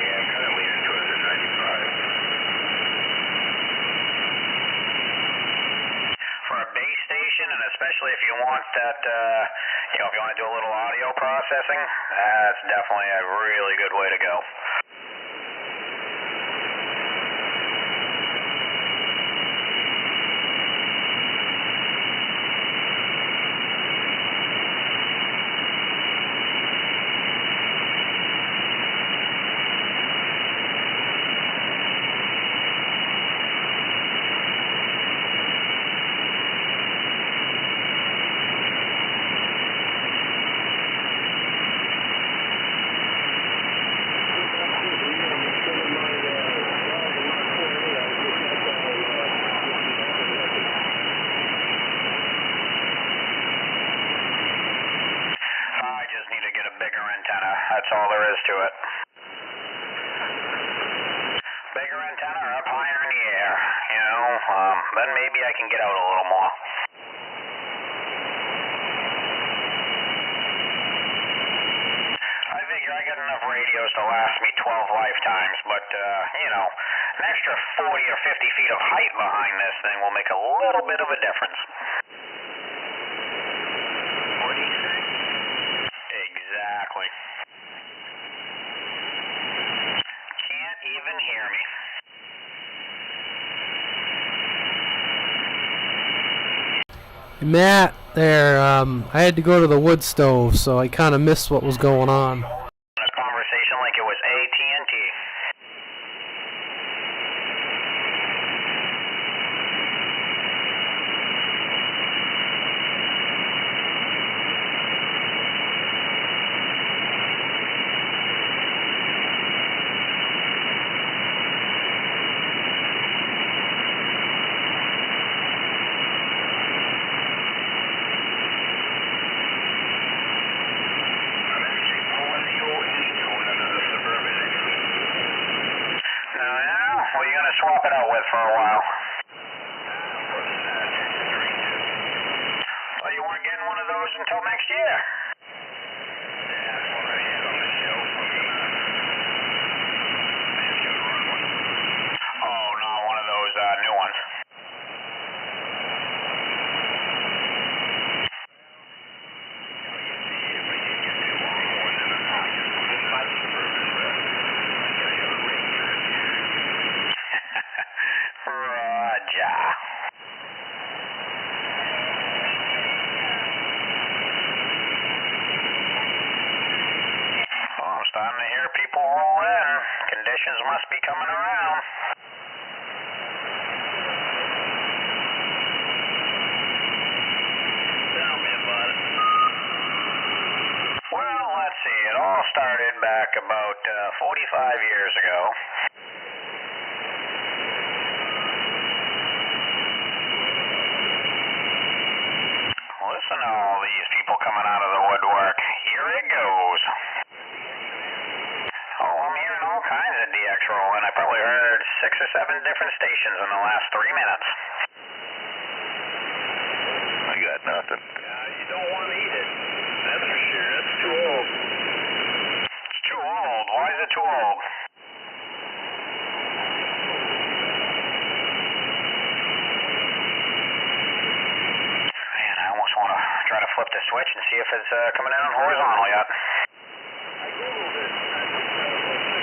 Yeah, kind of leaning towards the 95. For a base station, and especially if you want that, if you want to do a little audio processing, that's definitely a really good way to go. That's all there is to it. Bigger antenna or up higher in the air, then maybe I can get out a little more. I figure I got enough radios to last me 12 lifetimes, but, an extra 40 or 50 feet of height behind this thing will make a little bit of a difference. What do you say? Exactly. Even hear me. Matt, there, I had to go to the wood stove, so I kind of missed what was going on. A conversation like it was AT&T. What are you going to swap it out with for a while? Well, you weren't getting one of those until next year. That's what I had on the shelf. Oh, not one of those new ones. Starting to hear people roll in. Conditions must be coming around. Tell me about it. Well, let's see. It all started back about 45 years ago. Listen to all these people coming out of the woodwork. Here it goes. Oh, I'm hearing all kinds of DX rolling. I probably heard 6 or 7 different stations in the last 3 minutes. I got nothing. You don't want to eat it. That's for sure. That's too old. It's too old. Why is it too old? Man, I almost want to try to flip the switch and see if it's coming in on horizontal yet. I Googled it.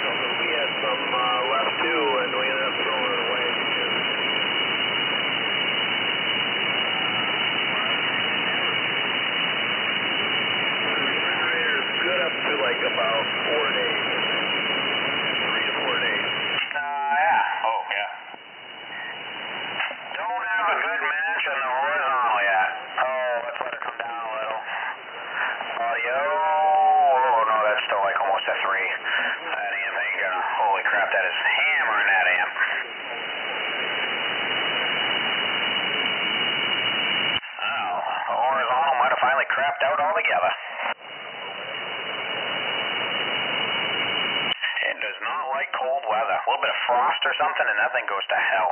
We had some left too, and we ended up throwing it away because the refrigerator is good up to like about 4 days. 3 to 4 days. Yeah. Oh, yeah. Don't have a good match on the horizontal yet. Oh, let's let it come down a little. Audio. Oh, no, that's still like almost a 3. That amp ain't gonna. Holy crap, that is hammering that amp. Oh, the horizontal might have finally crapped out altogether. It does not like cold weather. A little bit of frost or something, and that thing goes to hell.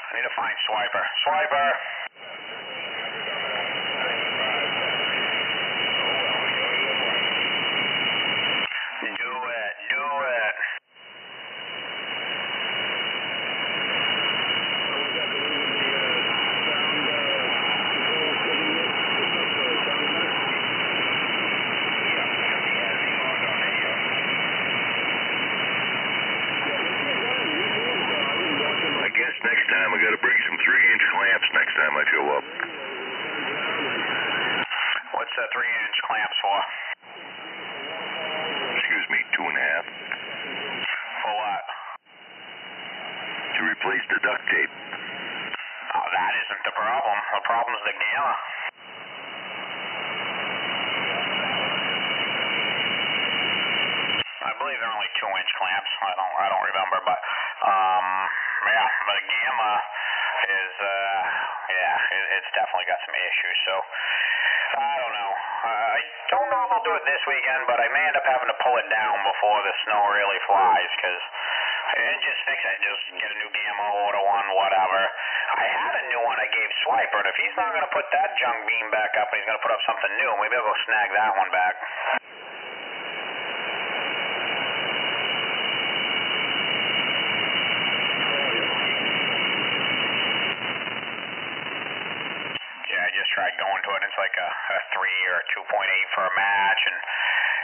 I need to Fine, Swiper. Swiper! Do it, do it. I guess next time I gotta bring some 3-inch clamps next time I show up. What's the 3-inch clamps for? Excuse me, 2.5. For what? To replace the duct tape. Oh, that isn't the problem. The problem's the gamma. I believe they're only 2-inch clamps. I don't remember, but yeah, but the gamma is it's definitely got some issues. So I don't know. I don't know if I'll do it this weekend, but I may end up having to pull it down before the snow really flies, because just fix it. Just get a new gamma, order one, whatever. I had a new one I gave Swiper, and if he's not going to put that junk beam back up and he's going to put up something new, maybe I'll go snag that one back. Yeah, I just tried going to it. It's like a 3 or 2.8 for a match, and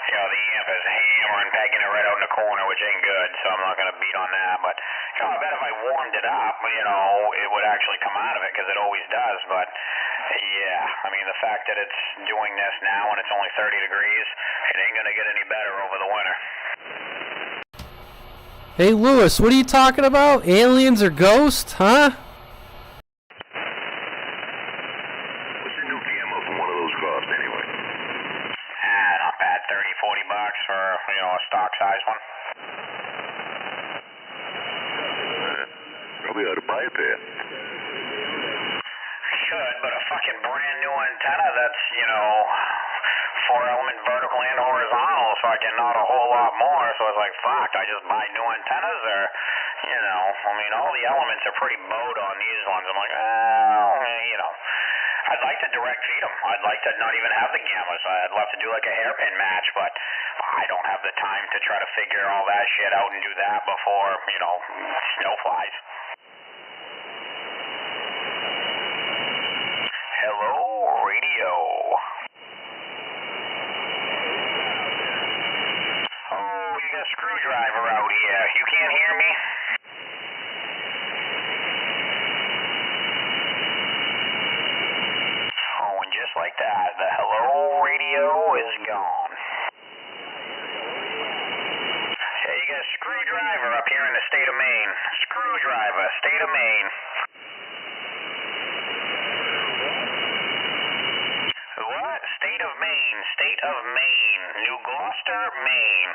you know, the amp is hammering, pegging it right out in the corner, which ain't good, so I'm not going to beat on that. But, you know, I bet if I warmed it up, you know, it would actually come out of it, because it always does. But, yeah, I mean, the fact that it's doing this now and it's only 30 degrees, it ain't going to get any better over the winter. Hey, Lewis, what are you talking about? Aliens or ghosts, huh? What's the new gamma from one of those cost anyway? Not bad, $30-40 for, you know, a stock size one. Probably ought to buy a pair. Should, but a fucking brand new antenna that's, you know, 4-element vertical and horizontal, fucking not a whole lot more. So I was like, fuck, I just buy new antennas, or, you know, I mean, all the elements are pretty bowed on these ones. I'm like, you know, I'd like to direct feed them. I'd like to not even have the gammas. I'd love to do like a hairpin match, but I don't have the time to try to figure all that shit out and do that before, you know, snow flies. Hello, radio. Oh, you got a screwdriver out here. You can't hear me? Oh, and just like that, the hello radio is gone. Yeah, you got a screwdriver up here in the state of Maine. Screwdriver, state of Maine. What? State of Maine. State of Maine. New Gloucester, Maine.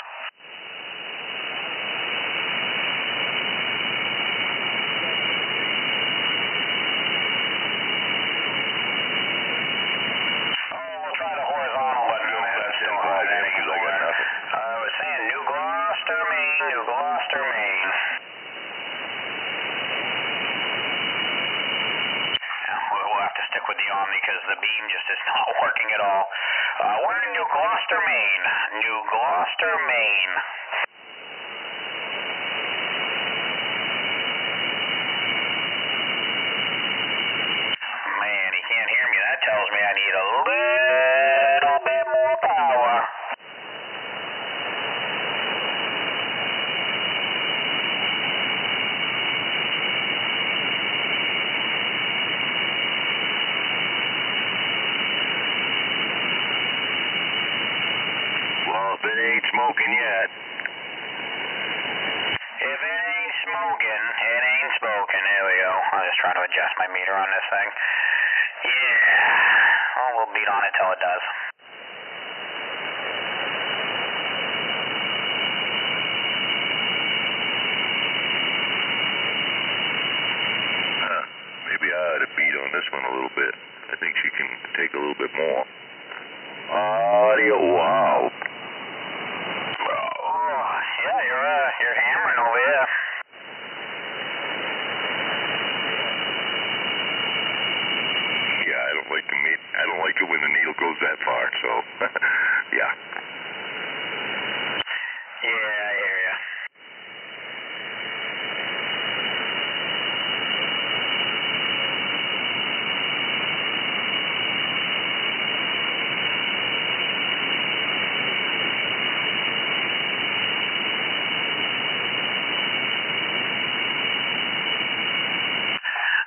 Oh, we'll try the horizontal button. No, that's still in hot. That ain't because I gonna got work. nothing. I was saying New Gloucester, Maine. New Gloucester, Maine. We'll have to stick with the Omni because the beam just is not working at all. We're in New Gloucester, Maine. New Gloucester, Maine. Man, he can't hear me. That tells me I need a little bit more power. Well, if it ain't smoking yet. If it ain't smoking, it ain't spoken. There we go. I'm just trying to adjust my meter on this thing. Yeah. Well, we'll beat on it till it does. Maybe I ought to beat on this one a little bit. I think she can take a little bit more. Audio, wow. Oh, yeah, you're hammering over here. ya. Yeah, I hear ya.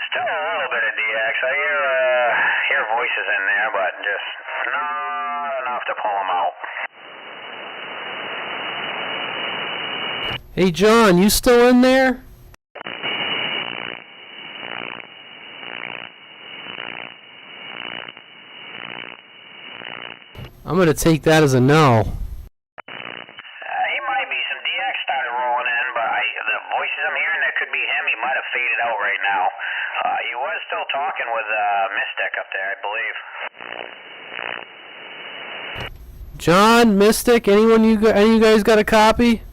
Still a little bit of DX. I hear voices in there, but just not enough to pull them out. Hey, John, you still in there? I'm going to take that as a no. He might be. Some DX started rolling in, but the voices I'm hearing, that could be him. He might have faded out right now. He was still talking with Mystic up there, I believe. John, Mystic, any of you guys got a copy?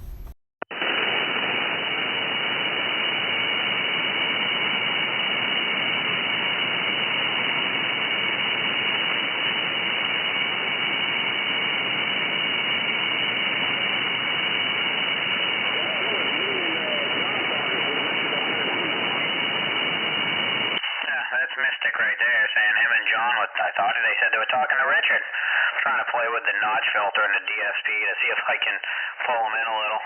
That's Mystic right there, saying him and John, I thought they said they were talking to Richard. I'm trying to play with the notch filter and the DSP to see if I can pull them in a little.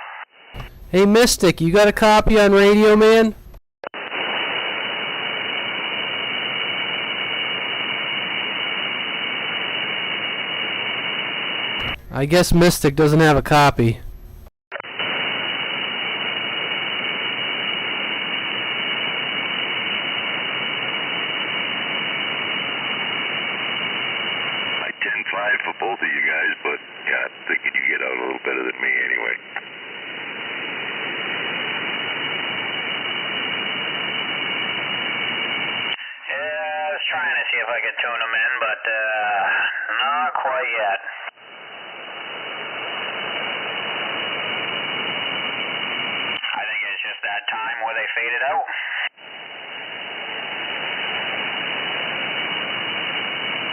Hey, Mystic, you got a copy on Radioman? I guess Mystic doesn't have a copy. I 10-5 for both of you guys, but yeah, I figured you get out a little better than me anyway. Yeah, I was trying to see if I could tune them in, but not quite yet. I think it's just that time where they faded out.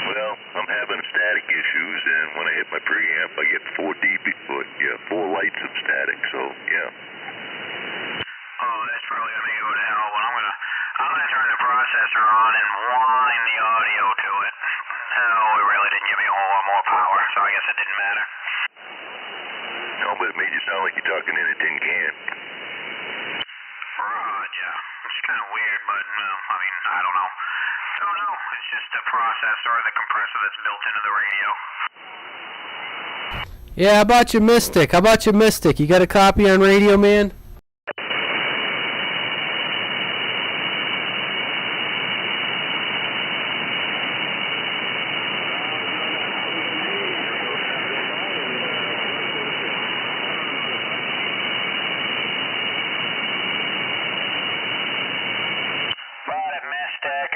Well, I'm having static issues, and when I hit my preamp, I get 4 dB, but yeah, 4 lights of static. So yeah. Oh, that's probably gonna make it go to hell. But I'm gonna turn the processor on and wind the audio to it. Oh, it really didn't give me a whole lot more power, so I guess it didn't matter. No, but it made you sound like you're talking in a tin can. Yeah. It's kind of weird, but I mean, I don't know. Don't know. It's just the processor or the compressor that's built into the radio. Yeah, how about your Mystic? You got a copy on Radioman?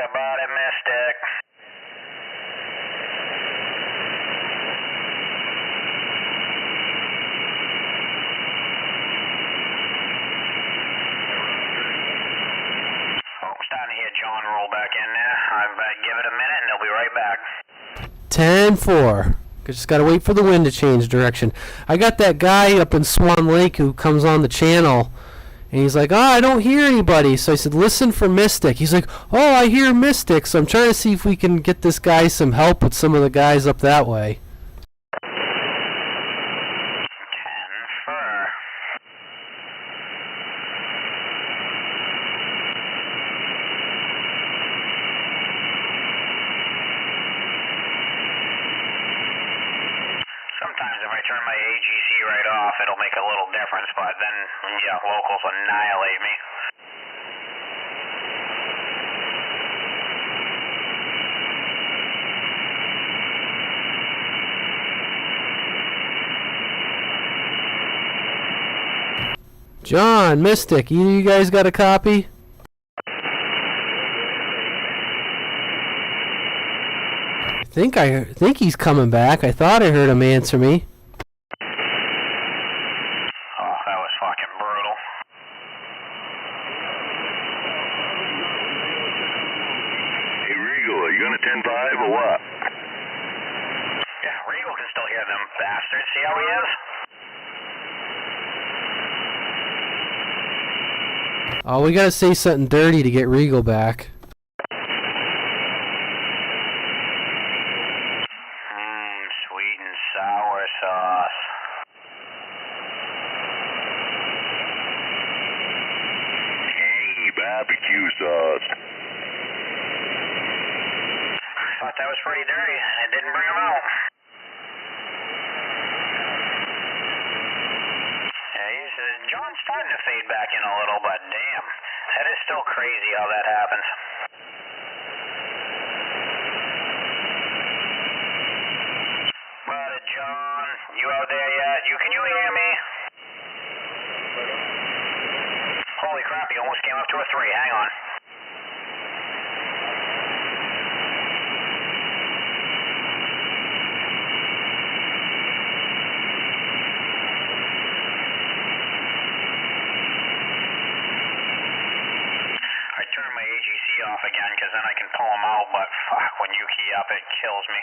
I bought it, Mystic. Oh, I'm starting to hear John roll back in there. I give it a minute and they'll be right back. 10-4. Just gotta wait for the wind to change direction. I got that guy up in Swan Lake who comes on the channel, and he's like, "Oh, I don't hear anybody." So I said, "Listen for Mystic." He's like, "Oh, I hear Mystic." So I'm trying to see if we can get this guy some help with some of the guys up that way. 10-4. Sometimes if I turn my AGC right off, it'll make a little difference, but then, yeah, locals annihilate me. John, Mystic, you guys got a copy? I think he's coming back. I thought I heard him answer me. Oh, that was fucking brutal. Hey, Regal, are you gonna 10-5 or what? Yeah, Regal can still hear them bastards. See how he is? Oh, we gotta say something dirty to get Regal back. Sweet and sour sauce. Hey, barbecue sauce. Thought that was pretty dirty. It didn't bring him out. John's starting to fade back in a little, but damn, that is still crazy how that happens. But John, you out there yet? Can you hear me? Holy crap, he almost came up to a 3. Hang on. Turn my AGC off again because then I can pull them out, but fuck, when you key up it kills me.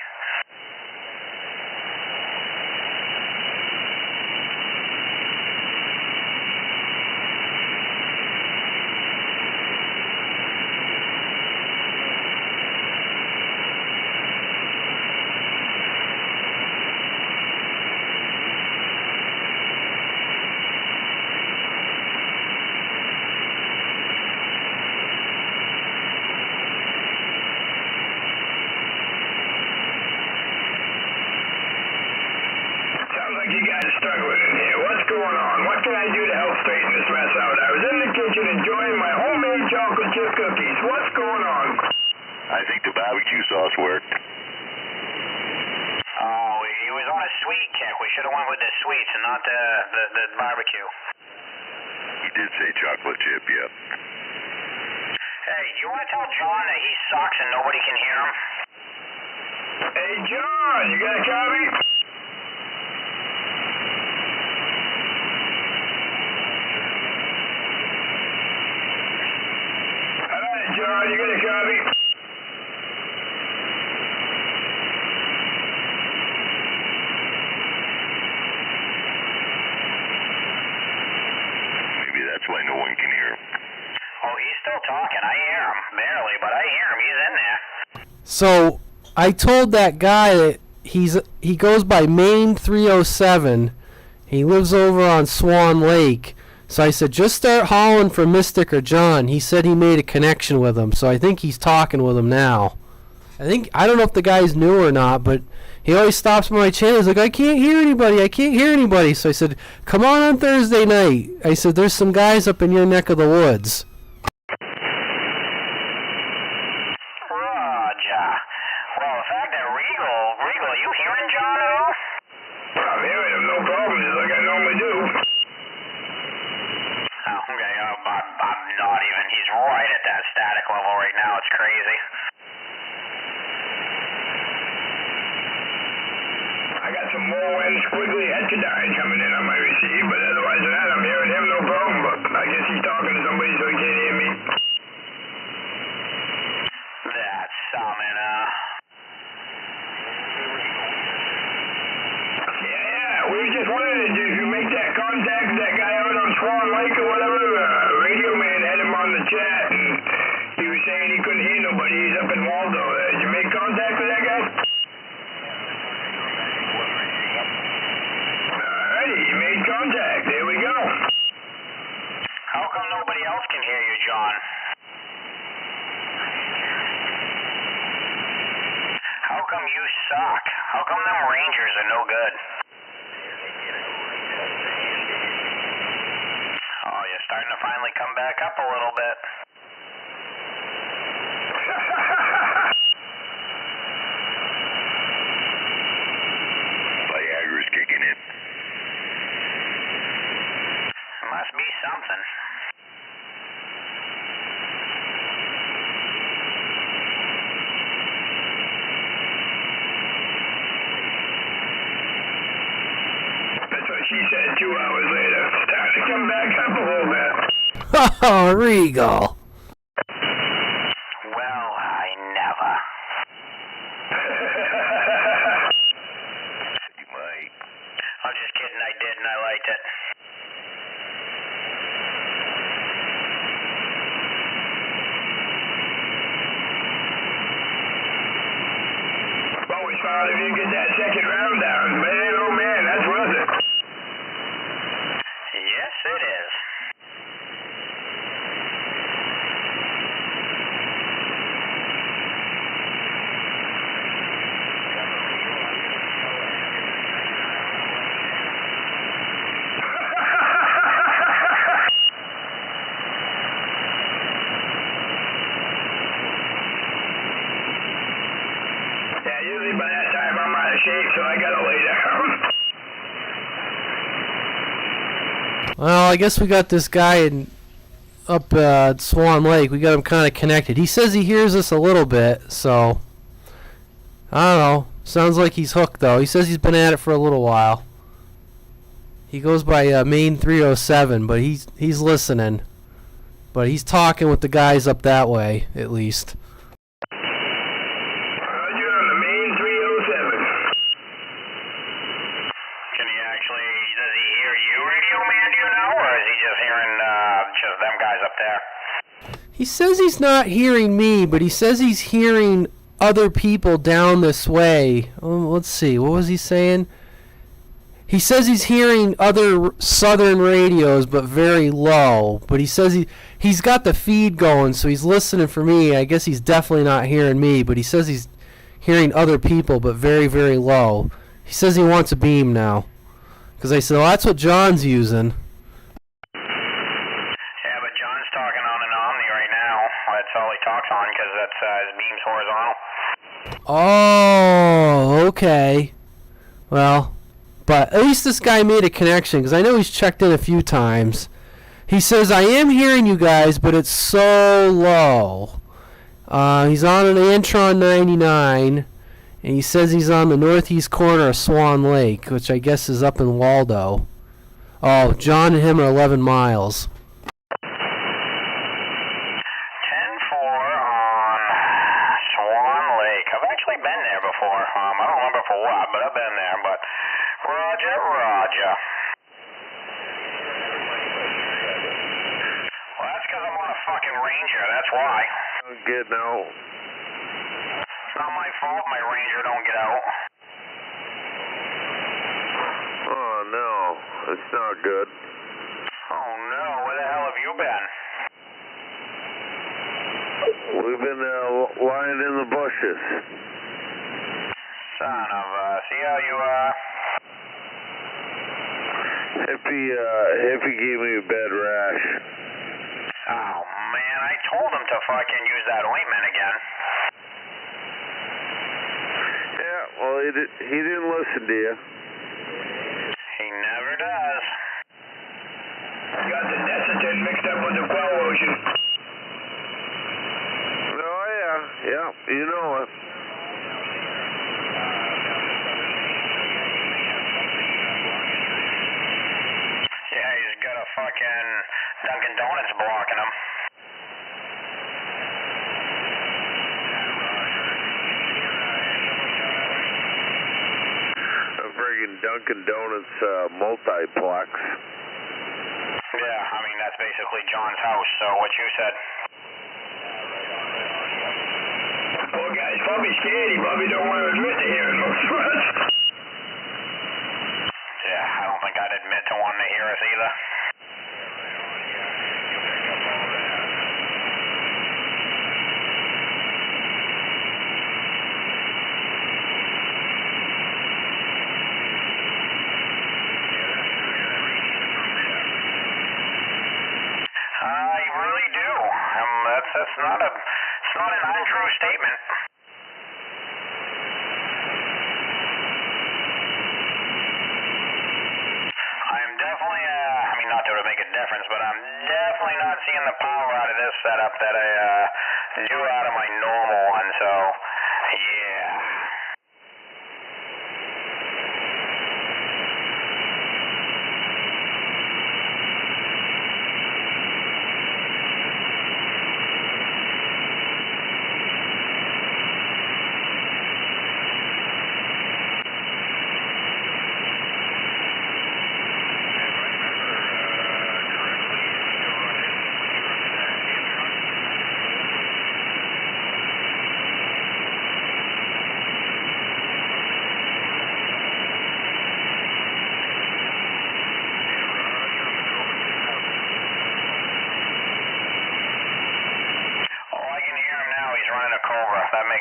You guys struggling in here. What's going on? What can I do to help straighten this mess out? I was in the kitchen enjoying my homemade chocolate chip cookies. What's going on? I think the barbecue sauce worked. Oh, he was on a sweet kick. We should have went with the sweets and not the barbecue. He did say chocolate chip, yep. Hey, do you want to tell John that he sucks and nobody can hear him? Hey, John, you got a copy? John, you got a copy? Maybe that's why no one can hear him. Oh, he's still talking. I hear him. Barely, but I hear him. He's in there. So I told that guy that he goes by Maine 307. He lives over on Swan Lake. So I said, just start hauling for Mystic or John. He said he made a connection with him, so I think he's talking with him now. I don't know if the guy's new or not, but he always stops by my channel. He's like, I can't hear anybody. So I said, come on Thursday night. I said, there's some guys up in your neck of the woods. Roger. Well, the fact that Regal, are you hearing John at all? I'm hearing him, no problem, just like I normally do. Oh, okay, I'm not even. He's right at that static level right now. It's crazy. I got some more when squiggly heterodine coming in on my receive, but otherwise than that, I'm hearing him, no problem. But I guess he's talking to somebody so he can't hear me. That's something, Yeah, we were just wondering, did you make that contact with that guy out on Swan Lake or whatever? Radioman had him on the chat, and he was saying he couldn't hear nobody. He's up in Waldo. Did you make contact with that guy? Alrighty, you made contact. There we go. How come nobody else can hear you, John? How come you suck? How come them Rangers are no good? Oh, you're starting to finally come back up a little bit. Viagra's kicking in. Must be something. That's what she said 2 hours later. Starting to come back up a little bit. Oh, Regal. Well, I never. You if you get that second round down, man, oh man, that's worth it. Yes, it is. Yeah, usually by that time I'm out of shape, so I gotta lay down. Well, I guess we got this guy up at Swan Lake. We got him kind of connected. He says he hears us a little bit, so I don't know. Sounds like he's hooked, though. He says he's been at it for a little while. He goes by Maine 307, but he's listening. But he's talking with the guys up that way, at least. Roger on the Maine 307. Can he actually, does he hear you, Radio Man, do you know, or is he just hearing just them guys up there? He says he's not hearing me, but he says he's hearing other people down this way. Let's see, what was he saying? He says he's hearing other southern radios, but very low. But he says he's got the feed going, so he's listening for me. I guess he's definitely not hearing me, but he says he's hearing other people, but very, very low. He says he wants a beam now. Because I said, well, that's what John's using. Yeah, but John's talking on an Omni right now. That's all he talks on, because that's his beam's horizontal. Oh, okay. Well, but at least this guy made a connection, because I know he's checked in a few times. He says, I am hearing you guys, but it's so low. He's on an Antron 99, and he says he's on the northeast corner of Swan Lake, which I guess is up in Waldo. Oh, John and him are 11 miles. 10-4 on Swan Lake. I've actually been there before. I don't remember for what, but I've been there. But Roger. Well, that's because I'm on a fucking Ranger. That's why. Getting out. It's not my fault my Ranger don't get out. Oh, no. It's not good. Oh no, where the hell have you been? We've been lying in the bushes. Son of a... See how you, Hippie gave me a bad rash. Oh, man, I told him to fucking use that ointment again. Yeah, well, he didn't listen to you. He never does. Got the Desitin mixed up with the quell lotion. Oh, yeah. Yeah, you know it. Yeah, he's got a fucking Dunkin' Donuts blocking him. A friggin' Dunkin' Donuts multiplex. Yeah, I mean, that's basically John's house, so what you said. Poor guy's probably scared. He probably don't want to admit to hearing most of us. Yeah, I don't think I'd admit to wanting to hear us either. I really do. That's not an untrue statement. I'm definitely, I mean, not that it would make a difference, but I'm definitely not seeing the power out of this setup that I do out of my normal one, so, yeah.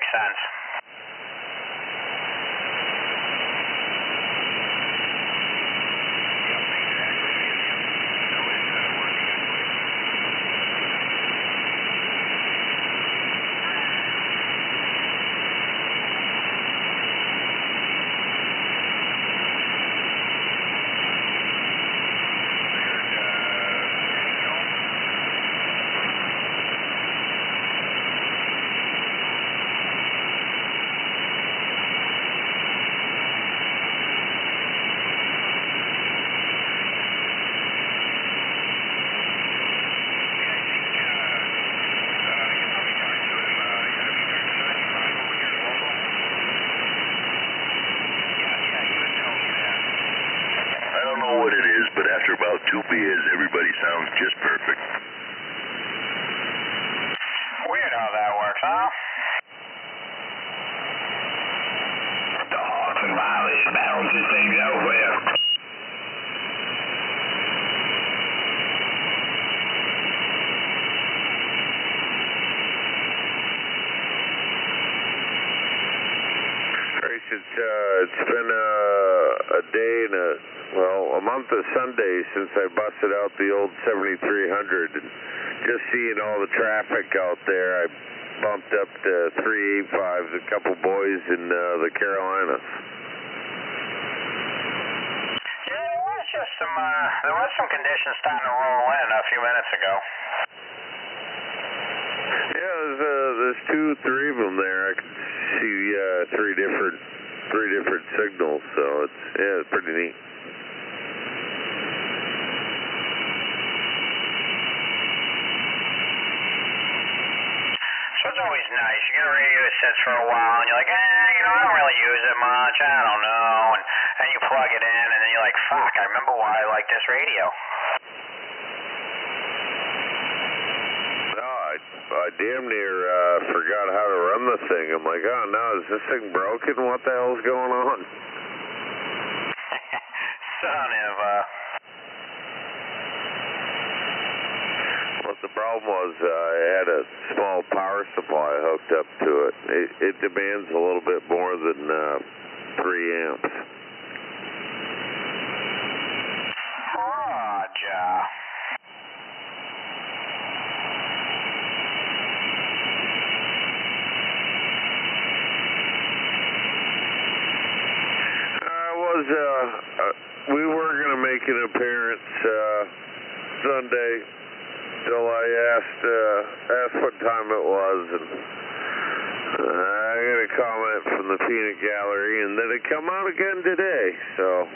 makes sense. But after about 2 beers, everybody sounds just perfect. Weird how that works, huh? The Hawks and Riley balances things out for you. It's been a day and a month of Sundays since I busted out the old 7300, and just seeing all the traffic out there, I bumped up to 385s, a couple boys in the Carolinas. Yeah, there was some conditions starting to roll in a few minutes ago. Yeah, there's 2, 3 of them there. I can see three different signals, so it's pretty neat. So it's always nice. You get a radio that sits for a while, and you're like, I don't really use it much. I don't know. And you plug it in, and then you're like, fuck, I remember why I like this radio. I damn near forgot how to run the thing. I'm like, oh no, is this thing broken? What the hell's going on? Son of What the problem was, I had a small power supply hooked up to it. It demands a little bit more than 3 amps. Roger. We were going to make an appearance Sunday till I asked what time it was, and I got a comment from the peanut gallery, and then it come out again today. So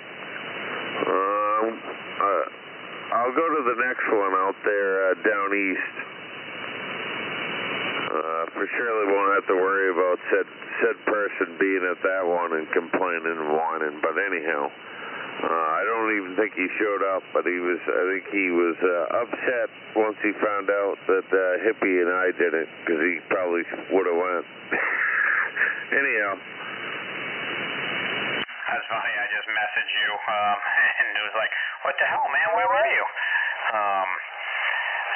I'll go to the next one out there down east. For surely won't have to worry about said person being at that one and complaining and whining. But anyhow, I don't even think he showed up, but I think he was upset once he found out that Hippie and I did it, because he probably would have went. Anyhow. That's funny. I just messaged you, and it was like, what the hell, man? Where were you?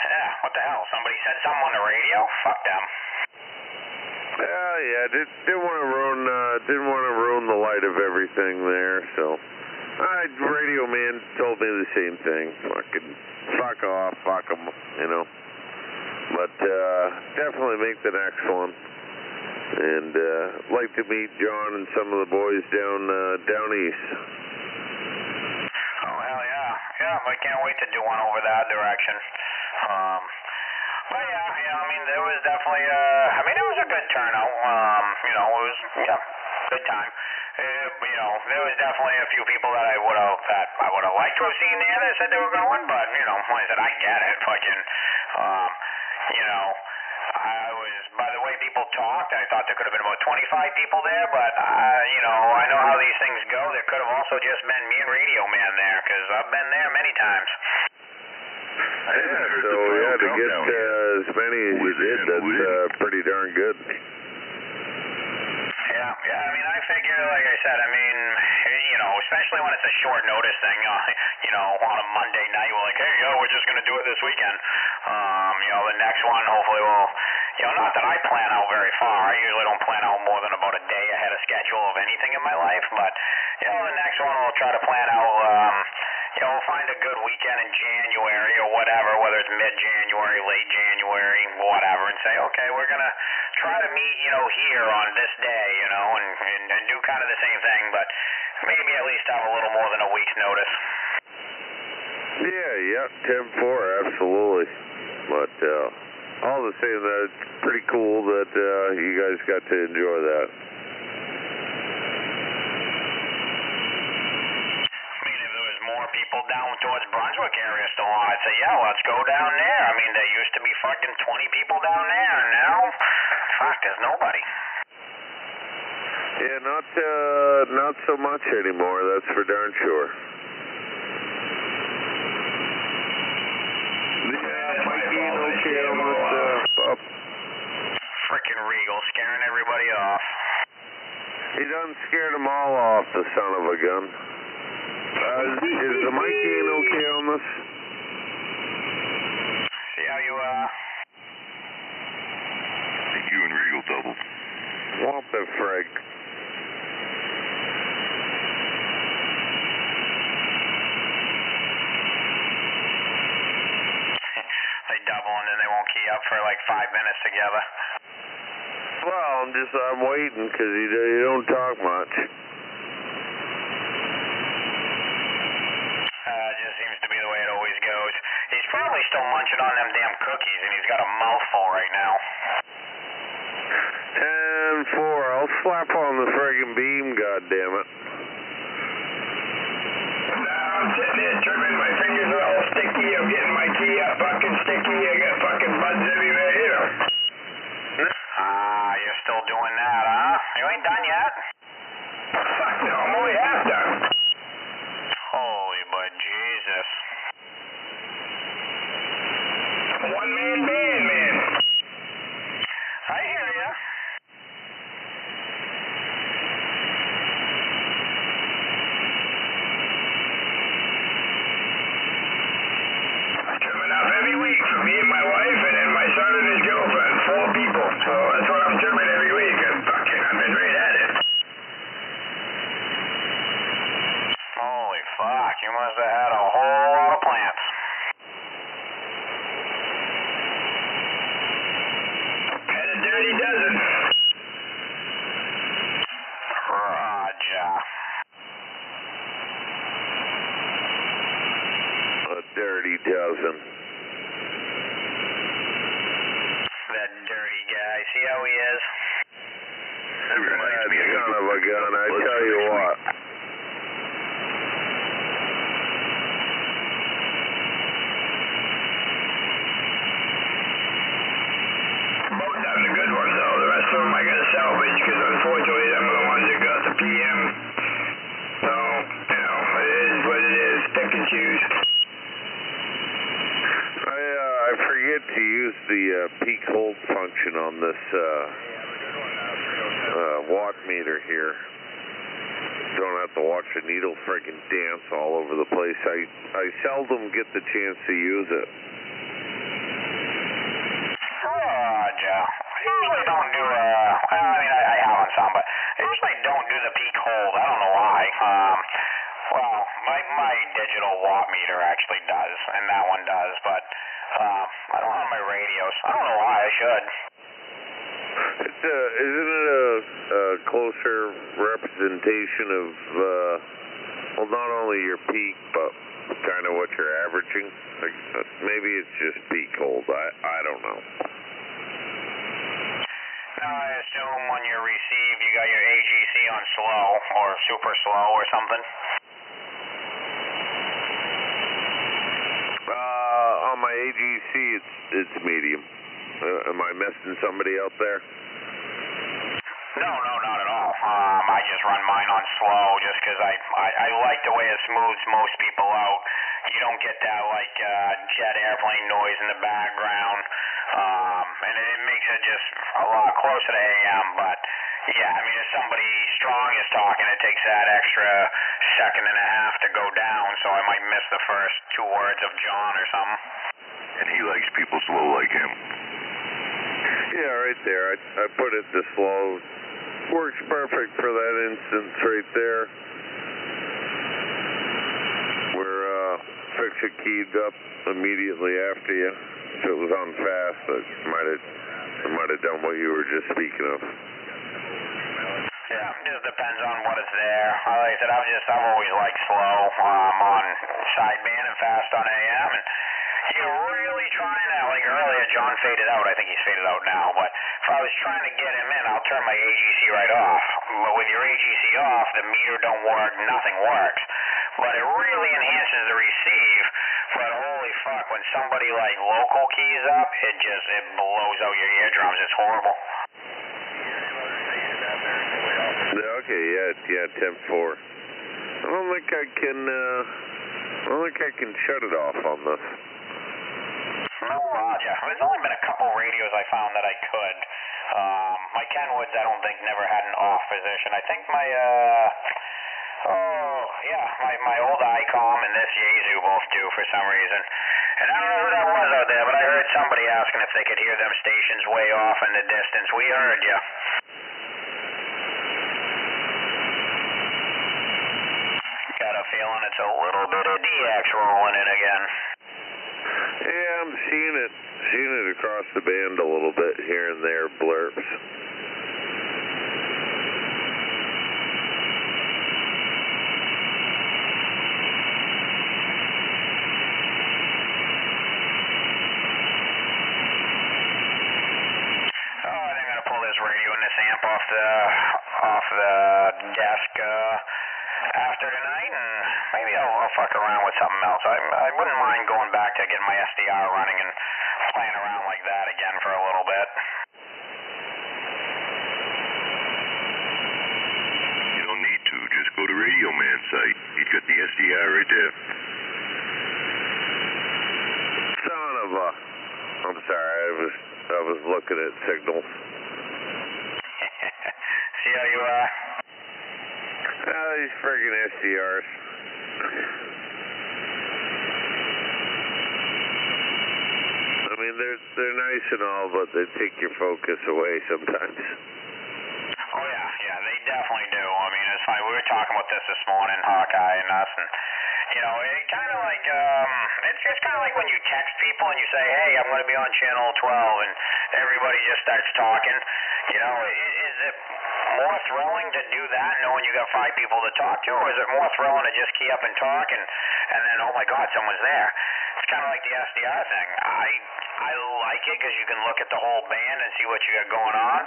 Yeah, what the hell? Somebody said something on the radio? Fuck them. Yeah, didn't want to ruin the light of everything there. So, Radio Man told me the same thing. Fucking fuck off, fuck them, you know. But definitely make the next one. And like to meet John and some of the boys down east. Oh hell yeah, yeah! I can't wait to do one over that direction. But yeah, I mean, there was definitely, it was a good turnout. It was, good time. There was definitely a few people that I would have liked to have seen there that said they were going to win, but, like I said, I get it, fucking, I was, by the way people talked, I thought there could have been about 25 people there, but, I know how these things go. There could have also just been me and Radio Man there, because I've been there many times. Yeah, so to get as many as you did, that's pretty darn good. Yeah, I mean, I figure, like I said, especially when it's a short notice thing, on a Monday night, we're like, hey, we're just going to do it this weekend. The next one, hopefully we'll, not that I plan out very far. I usually don't plan out more than about a day ahead of schedule of anything in my life, but, the next one we'll try to plan out, we'll find a good weekend in January or whatever, whether it's mid-January, late January, whatever, and say, okay, we're going to try to meet, here on this day, and do kind of the same thing, but maybe at least have a little more than a week's notice. Yeah, 10-4, absolutely. But all the same, that's pretty cool that you guys got to enjoy that. People down towards Brunswick area still on. I'd say, yeah, let's go down there. I mean, there used to be fucking 20 people down there, and now, fuck, there's nobody. Yeah, not so much anymore, that's for darn sure. Yeah, Mikey, okay on this, Frickin' Regal, scaring everybody off. He done scared them all off, the son of a gun. Is the Mikey okay on this? See how you, I think you and Regal doubled. What the frig? They double and then they won't key up for like 5 minutes together. Well, I'm waiting because you don't talk much. Just seems to be the way it always goes. He's probably still munching on them damn cookies, and he's got a mouthful right now. 10-4, I'll slap on the friggin' beam, goddammit. I'm sitting here trimming, my fingers are all sticky, I'm getting my key up fucking sticky, I got fucking buds everywhere here. You're still doing that, huh? You ain't done yet? Fuck no, I'm only half done. Holy but Jesus. One-man band, man. I hear ya. I trim enough every week for me and my wife, and then my son and his girlfriend. 4 people. So that's what I'm trimming every week, and fucking, I've been right at it. Holy fuck, you must have had a whole lot of plants. Had a dirty dozen. Roger. A dirty dozen. That dirty guy, see how he is? That reminds me, Son of a gun, I tell you what. Both having a good one, though. The rest of them I gotta salvage, because unfortunately them are the ones that got the PM. So, it is what it is. Pick and choose. I forget to use the peak hold function on this watt meter here. Don't have to watch the needle friggin' dance all over the place. I seldom get the chance to use it. Roger. I usually don't do, I have on some, but I usually don't do the peak hold. I don't know why. Well, my digital watt meter actually does, and that one does, but I don't have my radios. I don't know why I should. Isn't it a closer representation of, well, not only your peak, but kind of what you're averaging? Like, maybe it's just peak hold. I don't know. Now, I assume when you receive, you got your AGC on slow or super slow or something? On my AGC, it's medium. Am I messing somebody out there? No, not at all. I just run mine on slow just because I like the way it smooths most people out. You don't get that like jet airplane noise in the background, and it makes it just a lot closer to AM. But yeah, I mean, if somebody strong is talking, it takes that extra second and a half to go down, so I might miss the first 2 words of John or something. And he likes people slow like him. Yeah, right there. I put it to slow. Works perfect for that instance right there. Where fix it keyed up immediately after you. If it was on fast, it might have done what you were just speaking of. Yeah, it just depends on what is there. Like I said, I've always liked slow on sideband and fast on AM, and you're really trying to, like earlier, John faded out. I think he's faded out now, but if I was trying to get him in, I'll turn my AGC right off. But with your AGC off, the meter don't work, nothing works. But it really enhances the receive. But holy fuck, when somebody like local keys up, it blows out your eardrums. It's horrible. Okay, yeah, 10-4. I don't think I can shut it off on this. No, Roger. There's only been a couple radios I found that I could. My Kenwoods, I don't think, never had an off position. I think my old ICOM and this Yaesu both do for some reason. And I don't know who that was out there, but I heard somebody asking if they could hear them stations way off in the distance. We heard you. Got a feeling it's a little bit of DX rolling in again. Yeah, I'm seeing it across the band a little bit here and there, blurps. Radio and this amp off the desk after tonight, and maybe I'll fuck around with something else. I wouldn't mind going back to getting my SDR running and playing around like that again for a little bit. You don't need to. Just go to Radioman's site. He's got the SDR right there. Son of a... I'm sorry, I was looking at signals. See how you are? These friggin' SDRs. I mean, they're nice and all, but they take your focus away sometimes. Oh yeah, they definitely do. I mean, it's funny. We were talking about this morning, Hawkeye and us, and you know, it kind of like it's kind of like when you text people and you say, hey, I'm going to be on channel 12, and everybody just starts talking. You know, is it more thrilling to do that knowing you got 5 people to talk to, or is it more thrilling to just key up and talk and then, oh my God, someone's there? It's kind of like the SDR thing. I like it because you can look at the whole band and see what you got going on.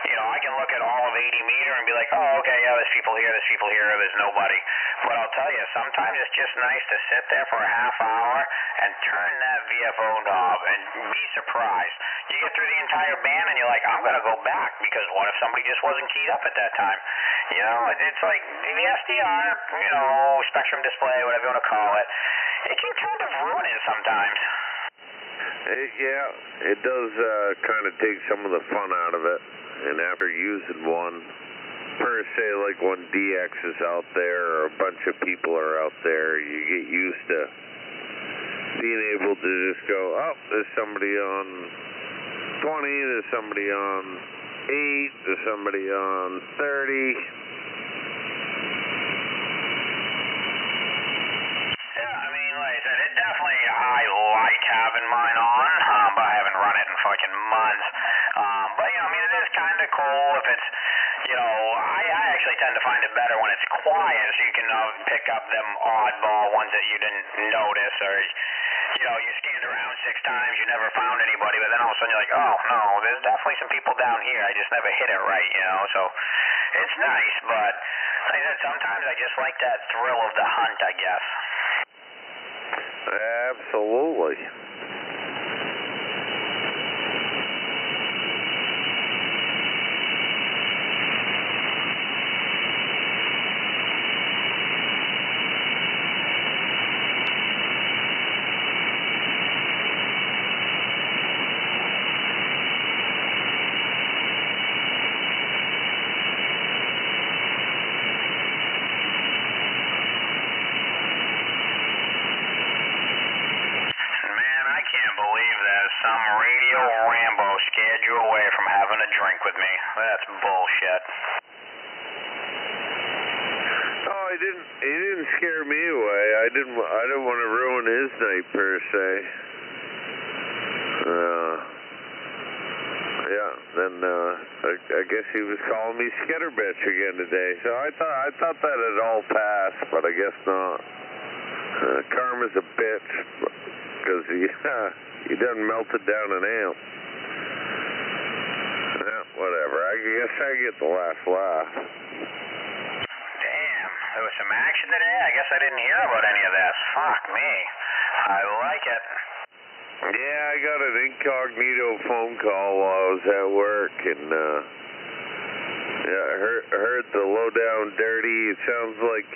You know, I can look at all of 80 meter and be like, oh, okay, yeah, there's people here, there's nobody. But I'll tell you, sometimes it's just nice to sit there for a half hour and turn that VFO knob and be surprised. You get through the entire band and you're like, I'm going to go back because what if somebody just wasn't keyed up at that time? You know, it's like the SDR, you know, spectrum display, whatever you want to call it, it can kind of ruin it sometimes. Yeah, it does kind of take some of the fun out of it. And after using one, per se, like when DX is out there or a bunch of people are out there, you get used to being able to just go, oh, there's somebody on 20, there's somebody on 8, there's somebody on 30. I like having mine on, but I haven't run it in fucking months. But, you know, I mean, it is kind of cool if it's, you know, I actually tend to find it better when it's quiet so you can pick up them oddball ones that you didn't notice, or, you know, you scanned around 6 times, you never found anybody, but then all of a sudden you're like, oh, no, there's definitely some people down here. I just never hit it right, you know, so it's nice, but like I said, sometimes I just like that thrill of the hunt, I guess. Absolutely. He didn't scare me away. I didn't want to ruin his night per se. Yeah. Then I guess he was calling me skitterbitch again today. So I thought that had all passed, but I guess not. Karma's a bitch because he done melted down an amp. Whatever. I guess I get the last laugh. Damn, there was some action today? I guess I didn't hear about any of this. Fuck me. I like it. Yeah, I got an incognito phone call while I was at work, and yeah, I heard the lowdown dirty. It sounds like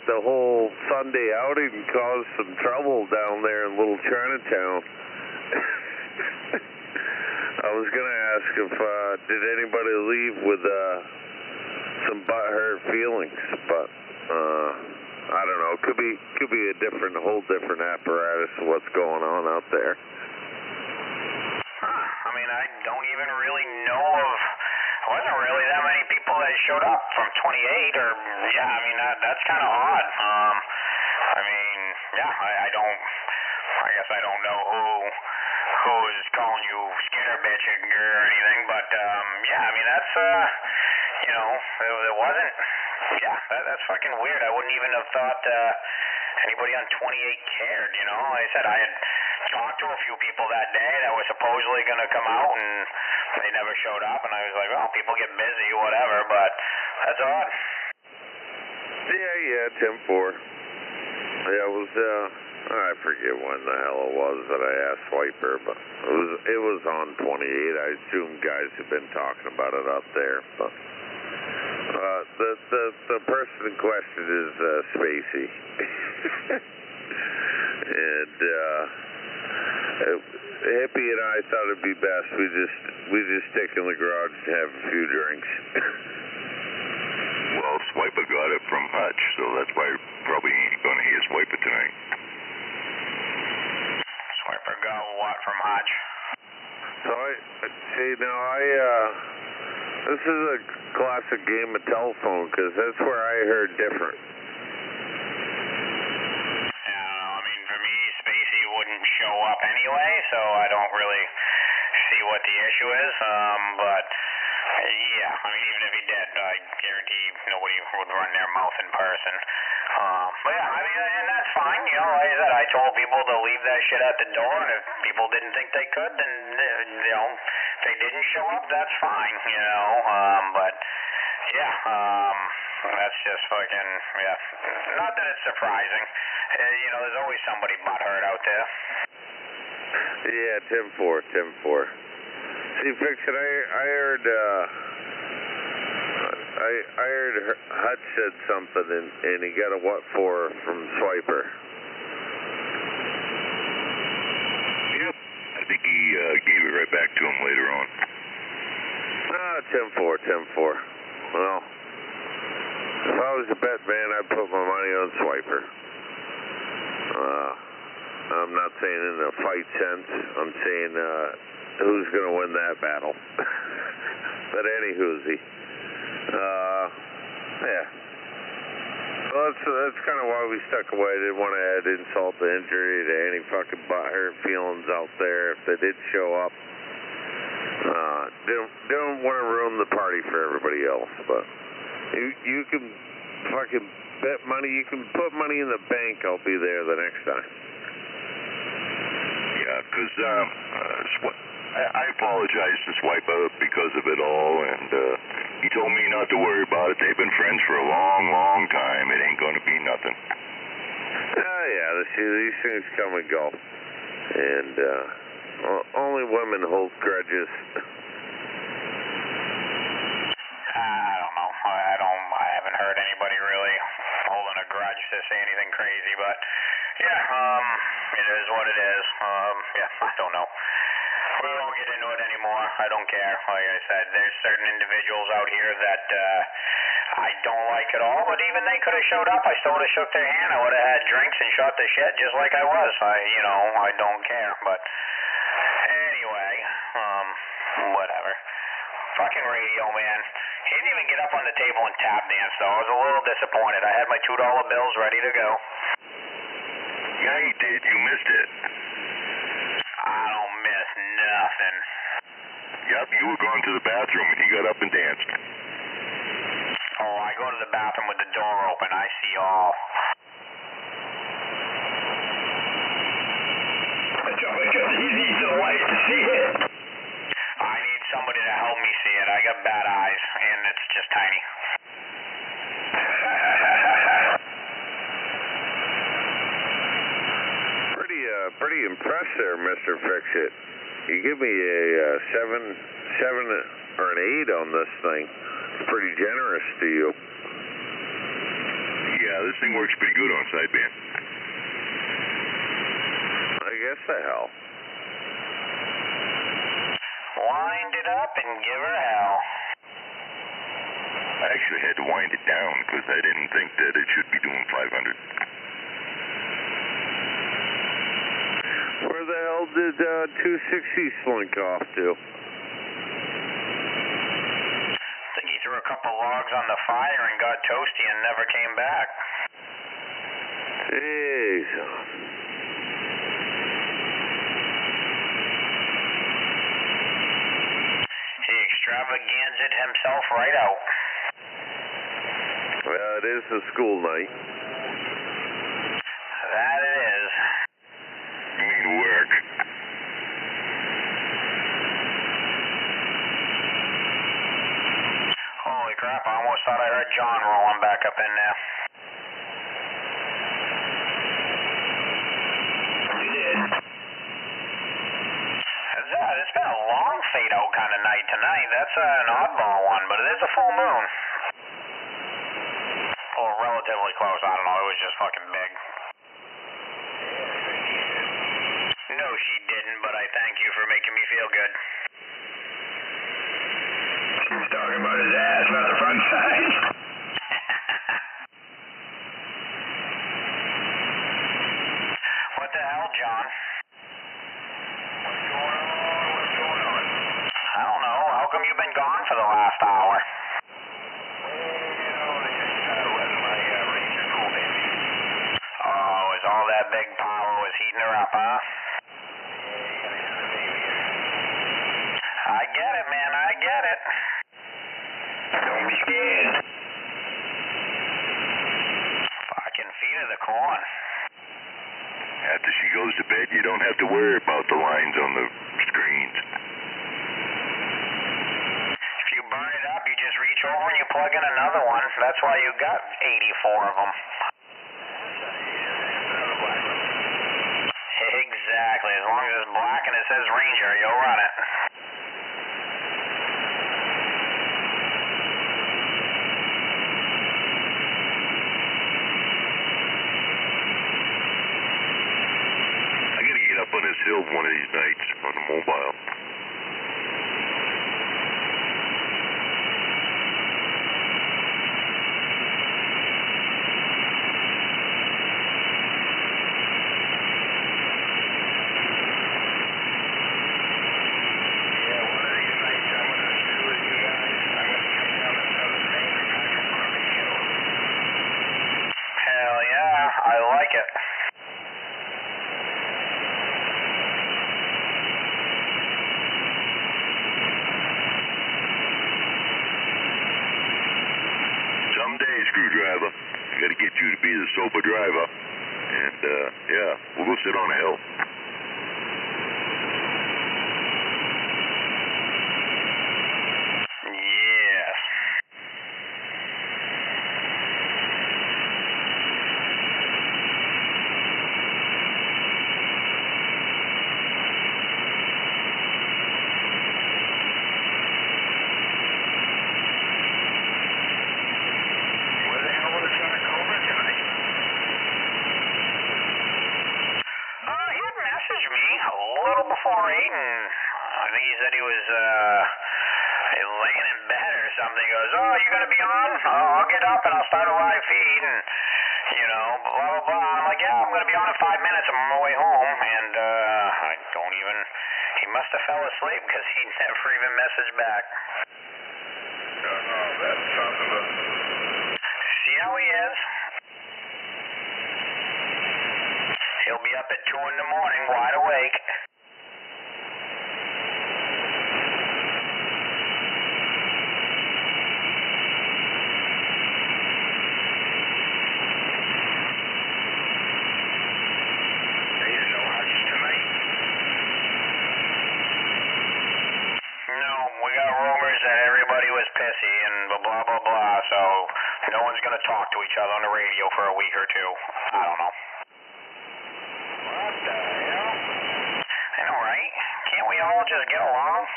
the whole Sunday outing caused some trouble down there in Little Chinatown. I was gonna ask if did anybody leave with some butthurt feelings, but I don't know. Could be a whole different apparatus of what's going on out there. I mean, I don't even really know of. Wasn't really that many people that showed up from 28, or yeah. I mean, that's kind of odd. I mean, yeah. I guess I don't know who's calling you skitterbitch or anything, but yeah, I mean that's it wasn't. Yeah, that's fucking weird. I wouldn't even have thought anybody on 28 cared. Like I said, I had talked to a few people that day that were supposedly going to come out, and they never showed up. And I was like, well, people get busy, whatever. But that's odd. Yeah, 10-4. Yeah, it was. I forget when the hell it was that I asked Swiper, but it was on 28. I assume guys have been talking about it up there, but the person in question is Spacey, and Hippie and I thought it'd be best we just stick in the garage and have a few drinks. Well, Swiper got it from Hutch, so that's why you probably ain't gonna hear Swiper tonight. Swiper got what from Hutch? So this is a classic game of telephone, because that's where I heard different. Yeah, I mean, for me, Spacey wouldn't show up anyway, so I don't really see what the issue is, but yeah, I mean, even if he did, I guarantee nobody would run their mouth in person. But yeah, I mean, and that's fine, like I said, I told people to leave that shit at the door, and if people didn't think they could, then, if they didn't show up, that's fine, but yeah, that's just fucking, yeah, not that it's surprising, there's always somebody butthurt out there. Yeah, 10-4. See, Fiction, I heard Hutch said something, and he got a what for from Swiper. Yep, I think he gave it right back to him later on. 10-4. Well, if I was a bet man, I'd put my money on Swiper. I'm not saying in a fight sense. I'm saying who's going to win that battle. But anywhoosie. Yeah. Well, that's kind of why we stuck away. Didn't want to add insult to injury to any fucking butthurt feelings out there if they did show up. Don't want to ruin the party for everybody else, but you can fucking bet money. You can put money in the bank. I'll be there the next time. Yeah, because I apologize to Swiper because of it all, and he told me not to worry about it. They've been friends for a long, long time. It ain't going to be nothing. Yeah, these things come and go, and only women hold grudges. I don't know. I haven't heard anybody really holding a grudge to say anything crazy, but yeah, it is what it is. Yeah, I don't know. We won't get into it anymore. I don't care. Like I said, there's certain individuals out here that I don't like at all, but even they could have showed up. I still would have shook their hand. I would have had drinks and shot the shit just like I was. I don't care. But anyway, whatever. Fucking Radio Man. He didn't even get up on the table and tap dance, though. I was a little disappointed. I had my $2 bills ready to go. Yeah, you did. You missed it. I don't miss nothing. Yep, you were going to the bathroom and he got up and danced. Oh, I go to the bathroom with the door open. I see all. He needs the light to see it. I need somebody to help me see it. I got bad eyes, and it's just tiny. Pretty impressed there, Mr. Fix-It. You give me a 7 or an 8 on this thing. It's pretty generous to you. Yeah, this thing works pretty good on sideband. I guess the hell. Wind it up and give her hell. I actually had to wind it down because I didn't think that it should be doing 500. Where the hell did 260 slink off to? I think he threw a couple logs on the fire and got toasty and never came back. Jesus. He extravaganza'd himself right out. Well, it is a school night. That it is. You mean work? Holy crap, I almost thought I heard John rolling back up in there. You did. It's been a long fade-out kind of night tonight. That's an oddball one, but it is a full moon. Or relatively close, I don't know, it was just fucking big. No, she didn't, but I thank you for making me feel good. He was talking about his ass, not the front side. What the hell, John? What's going on? I don't know. How come you've been gone for the last hour? Oh, is all that big power was heating her up, huh? I get it, man. I get it. Don't be scared. Fucking feet of the corn. After she goes to bed, you don't have to worry about the lines on the screens. If you burn it up, you just reach over and you plug in another one. That's why you got 84 of them. Exactly. As long as it's black and it says Ranger, you'll run it. I gotta get up on this hill one of these nights on the mobile. Hell yeah, I like it. Someday, Screwdriver, I gotta get you to be the sober driver. And, yeah, we'll go sit on a hill. Yes. Where the hell was the truck over tonight? He had messaged me a little before 8, and I think he said he was, laying in bed or something. He goes, oh, you gonna be on? Oh, I'll get up and I'll start a live feed, and, you know, blah, blah, blah. I'm like, yeah, I'm gonna be on in 5 minutes. I'm on my way home, and, I don't even, he must have fell asleep because he never even messaged back. That son of a... See how he is? He'll be up at 2 in the morning, wide awake. Ain't no hush tonight? No, we got rumors that everybody was pissy and blah, blah, blah, so no one's going to talk to each other on the radio for a week or two. I don't know. What the hell? I know, right? Can't we all just get along?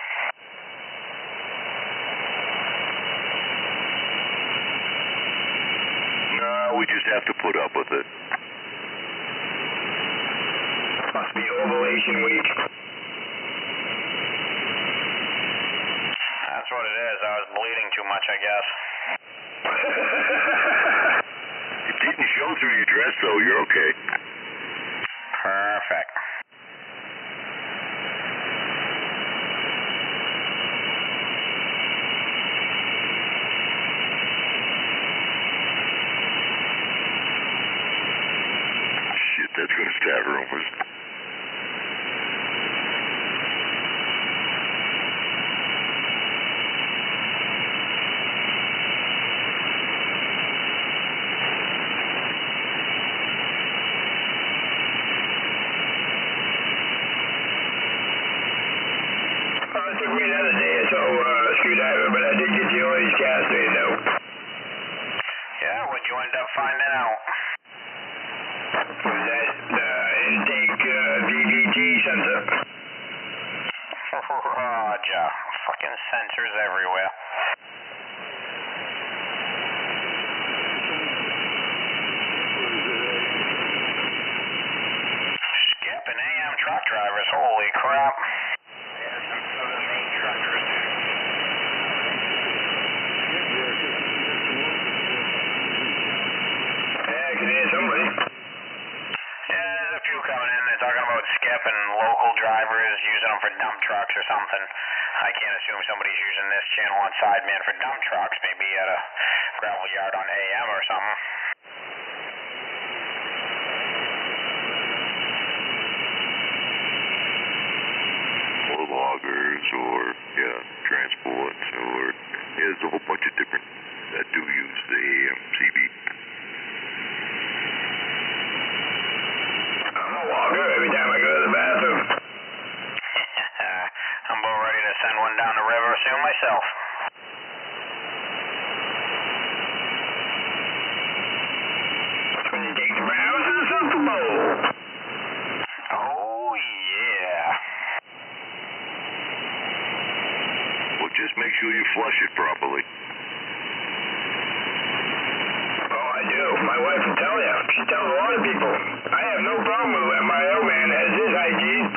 No, we just have to put up with it. Must be ovulation week. That's what it is. I was bleeding too much, I guess. It didn't show through your dress, though. You're okay. Perfect. Shit, that's gonna start rumors. It took me another day or so, screwdriver, but I did get the orange gas straightened out. Yeah, what'd you end up finding out? Was that intake VVT sensor? Roger. Fucking sensors everywhere. Skipping AM truck drivers, holy crap. Southern Maine truckers. Yeah, I can hear somebody. Yeah, there's a few coming in. They're talking about skipping local drivers, using them for dump trucks or something. I can't assume somebody's using this channel on sideband for dump trucks, maybe at a gravel yard on AM or something. Or loggers, or, yeah, transports, or, yeah, there's a whole bunch of different that do use the AMCB. I'm a walker every time I go to the bathroom. I'm about ready to send one down the river soon myself. When you take the Browns to the Super Bowl. Oh, yeah. Well, just make sure you flush it properly. Oh, I do. My wife will tell you. She tells a lot of people. I have no problem with when my old man has his hygiene.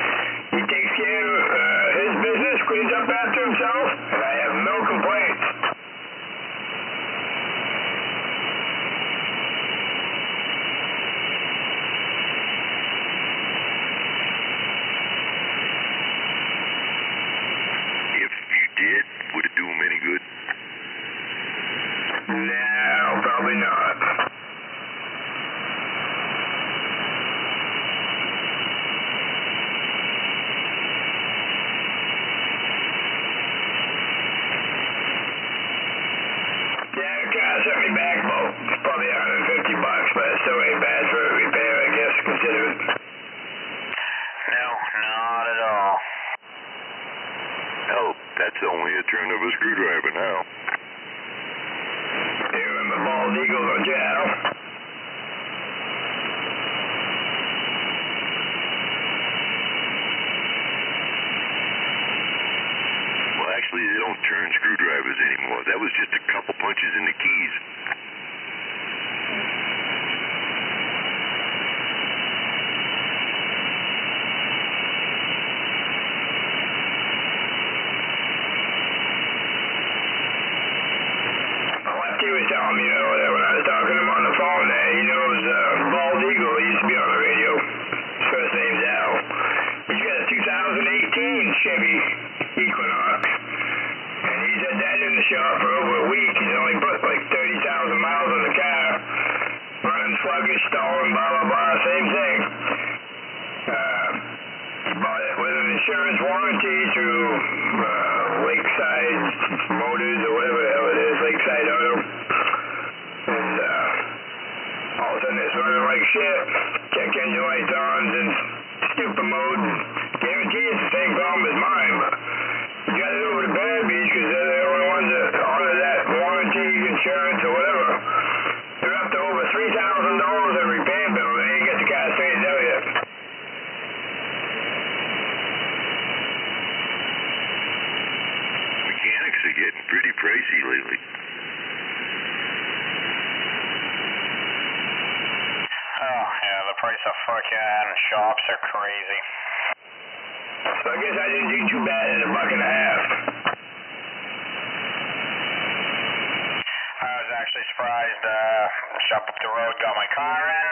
He takes care of his business, cleans up after himself, and I have no complaints. If you did, would it do him any good? No, probably not. Yeah, the car sent me back about probably $150, but it still ain't bad for a repair, I guess, considering. No, not at all. Hell, that's only a turn of a screwdriver now. You remember Bald Eagle, don't you, Al? Well, actually, they don't turn screwdrivers anymore. That was just a couple punches in the keys. He was telling me earlier when I was talking to him on the phone that he knows Bald Eagle. He used to be on the radio. His first name's Al. He's got a 2018 Chevy Equinox. And he's had that in the shop for over a be stolen, blah, blah, blah, same thing. He bought it with an insurance warranty through Lakeside Motors or whatever the hell it is, Lakeside Auto. And all of a sudden it's running like shit. Check engine lights on, then stupid mode. Guarantee it's the same problem as mine, but you got it over to Bad Beach because they're the only ones that honor that warranty, insurance, or whatever. They're up to over $3,000 in repair bill. They ain't get the car straightened out yet. Mechanics are getting pretty pricey lately. Oh, yeah, the price of fucking shops are crazy. So I guess I didn't do too bad at $1.50. I was actually surprised. Shop up the road, got my car in.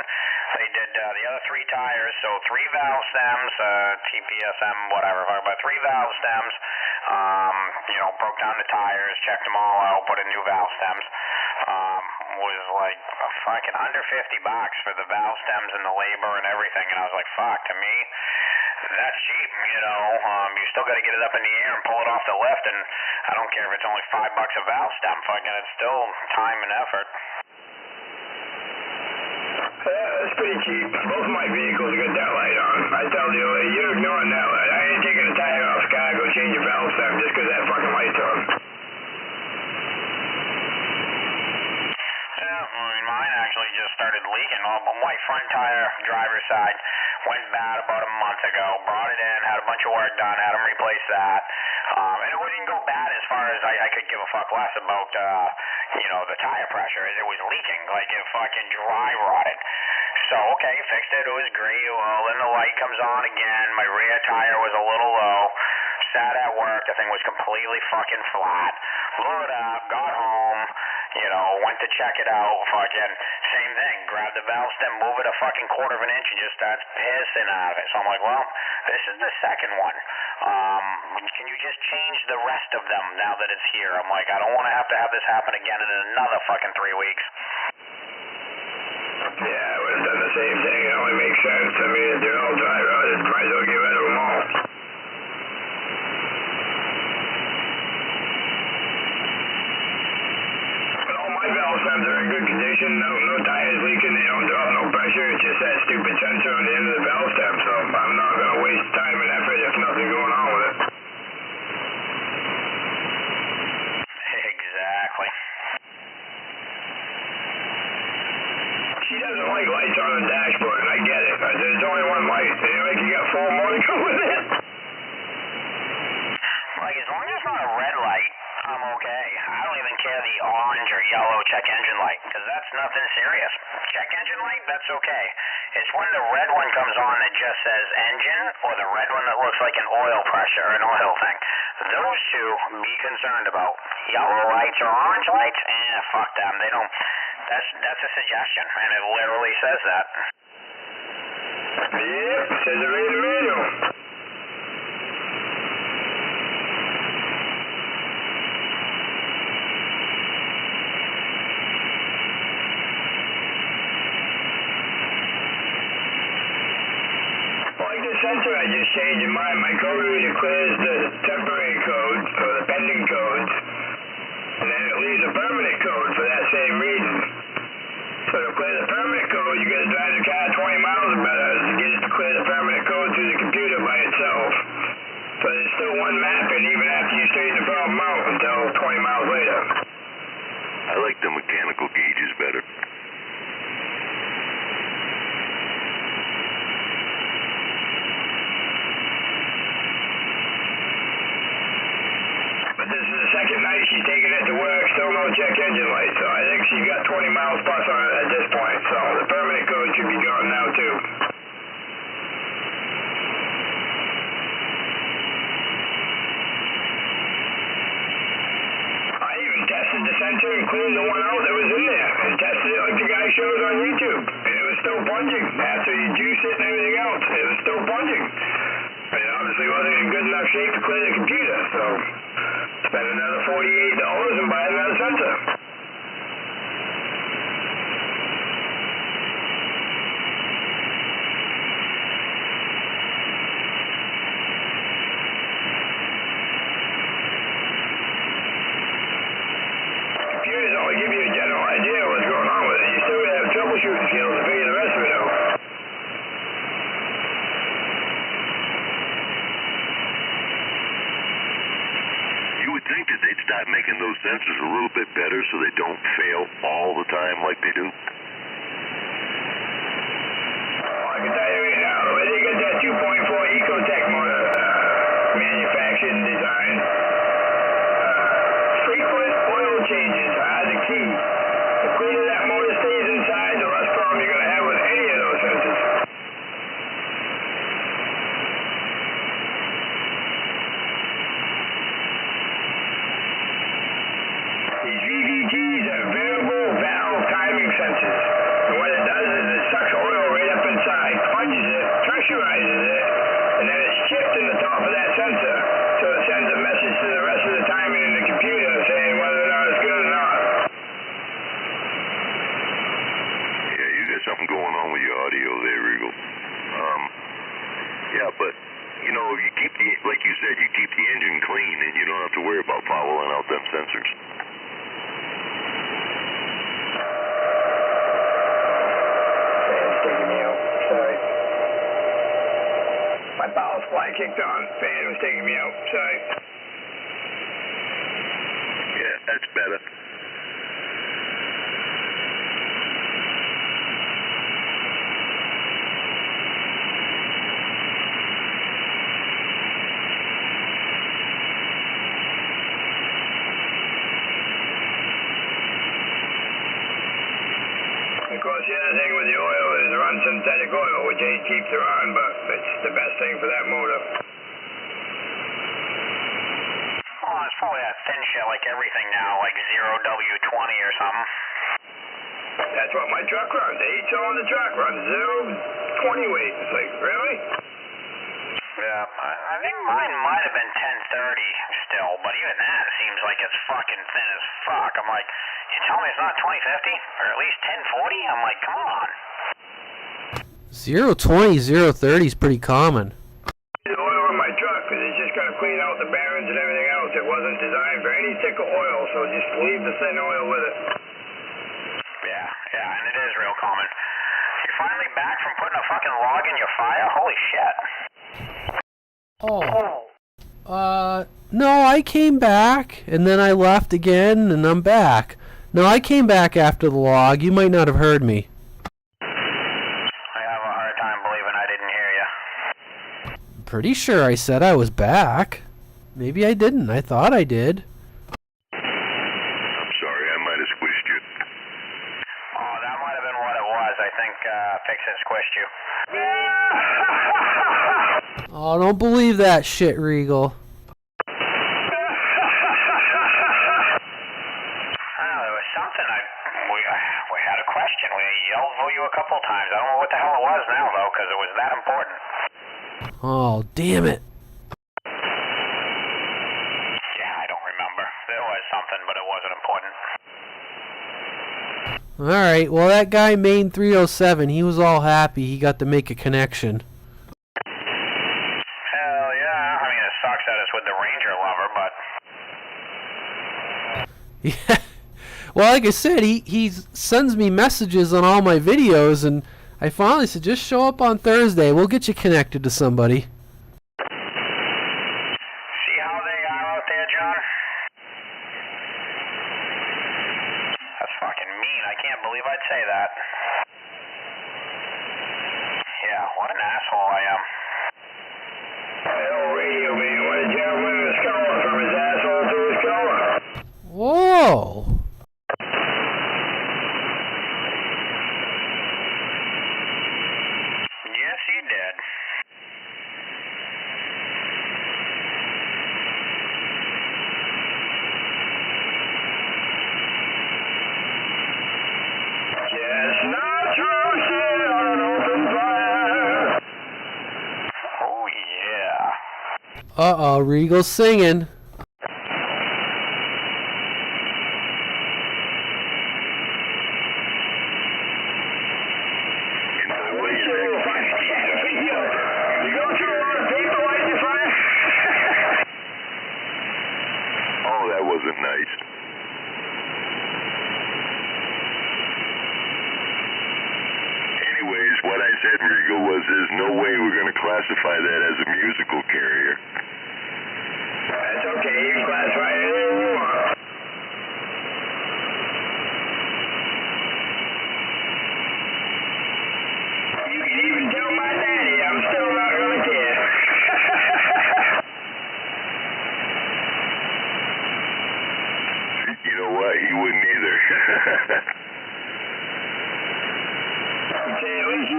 They did the other 3 tires, so 3 valve stems, TPSM, whatever, about 3 valve stems. Broke down the tires, checked them all out, put in new valve stems. Was like fucking under $50 for the valve stems and the labor and everything, and I was like, fuck, to me, that's cheap, you still got to get it up in the air and pull it off the lift, and I don't care if it's only $5 a valve stem, fucking it's still time and effort. Yeah, that's pretty cheap. Both my vehicles got that light on. I tell the old lady, you're ignoring that light. I ain't taking a tire off the car, go change your valve stem just because that fucking light's on. Mine actually just started leaking. My front tire, driver's side, went bad about a month ago. Brought it in, had a bunch of work done, had them replace that. And it wouldn't go bad as far as I could give a fuck less about, the tire pressure. It was leaking, like it fucking dry rotted. So, okay, fixed it. It was great. Well, then the light comes on again. My rear tire was a little low. Sat at work. The thing was completely fucking flat. Blew it up, got home. Went to check it out, fucking same thing, grabbed the valve stem, move it a fucking quarter of an inch and just starts pissing out of it. So I'm like, well, this is the second one. Can you just change the rest of them now that it's here? I'm like, I don't want to have this happen again in another fucking 3 weeks. Yeah, I would have done the same thing. It only makes sense. I mean, if they're all dry rotted, might as well get rid of them all. My valve stems are in good condition, no tires leaking, they don't drop no pressure, it's just that stupid sensor on the end of the valve stem, so I'm not going to waste time and effort if nothing going on with it. Exactly. She doesn't like lights on the dashboard, and I get it. I said, there's only one light, like you got 4 more to go with it. Like, as long as it's not a red light, I'm okay. I don't even care the orange or yellow check engine light, because that's nothing serious. Check engine light, that's okay. It's when the red one comes on that just says engine, or the red one that looks like an oil pressure or an oil thing. Those two, be concerned about. Yellow lights or orange lights, fuck them. They don't. That's a suggestion, and it literally says that. Yep, says it right in the manual. Sensor I just changed in mine. My code reader clears the temporary code or the pending codes, and then it leaves a permanent code for that same reason. So to clear the permanent code, you got to drive the car 20 miles or better to get it to clear the permanent code through the computer by itself. So there's still one mapping even after you straighten the problem out until 20 miles later. I like the mechanical gauges better. Second night she's taking it to work, still no check engine light, so I think she got 20 miles plus on it at this point, so the permanent code should be gone now too. I even tested the sensor and cleaned the one out that was in there, and tested it like the guy shows on YouTube, and it was still plunging. After you juice it and everything else, it was still plunging. But it obviously wasn't in good enough shape to clear the computer, so spend another $48 and buy another sensor. sensors a little bit better so they don't fail all the time like they do? I can tell you right now, when they get that 2.4 Ecotech motor manufactured and designed, frequent oil changes are the key. The cleaner that motor stays inside, the less problem you're going to have with any of those sensors. These VVTs are variable valve timing sensors. And what it does is it sucks oil right up inside, plunges it, pressurizes it, and then it's chipped in the top of that sensor. So it sends a message to the rest of the timing in the computer saying whether or not it's good or not. Yeah, you got something going on with your audio there, Regal. Yeah, but, you know, you keep the, like you said, you keep the engine clean and you don't have to worry about following out them sensors. Fan's taking me out. Sorry. My power supply kicked on. Fan was taking me out. Sorry. Yeah, that's better. Of course, the other thing with the oil is run synthetic oil, which ain't cheap to run, but it's the best thing for that motor. Oh, it's probably that thin shit like everything now, like 0W20 or something. That's what my truck runs. The 8-cylinder truck runs 020 weight. It's like, really? Yeah, I think mine might have been 1030 still, but even that seems like it's fucking thin as fuck. I'm like, you tell me it's not 2050 or at least 1040? I'm like, come on. 020, 030 is pretty common. The oil on my truck because it's just going to clean out the bearings and everything else. It wasn't designed for any thicker oil, so just leave the thin oil with it. Yeah, and it is real common. You're finally back from putting a fucking log in your fire? Holy shit. No, I came back, and then I left again, and I'm back. No, I came back after the log. You might not have heard me. I have a hard time believing I didn't hear you. Pretty sure I said I was back. Maybe I didn't. I thought I did. I'm sorry, I might have squished you. Oh, that might have been what it was. I think Fix-It squished you. Oh, don't believe that shit, Regal. We had a question. We yelled for you a couple times. I don't know what the hell it was now, though, because it was that important. Oh, damn it. Yeah, I don't remember. There was something, but it wasn't important. Alright, well, that guy, Maine 307, he was all happy he got to make a connection. Hell yeah. I mean, it sucks that it's with the Ranger lover, but... Yeah. Well, like I said, he sends me messages on all my videos, and I finally said, just show up on Thursday. We'll get you connected to somebody. See how they are out there, John? That's fucking mean. I can't believe I'd say that. Yeah, what an asshole I am. That old radio man, what a gentleman in a scholar from his asshole to his collar. Whoa. Yes, he did. Chestnuts roasted on an open fire. Oh, yeah. Uh-oh, Regal's singing. Wasn't nice. Anyways, what I said, Regal, was there's no way we're going to classify that as a musical carrier. That's okay, you can classify it as you want. Oh,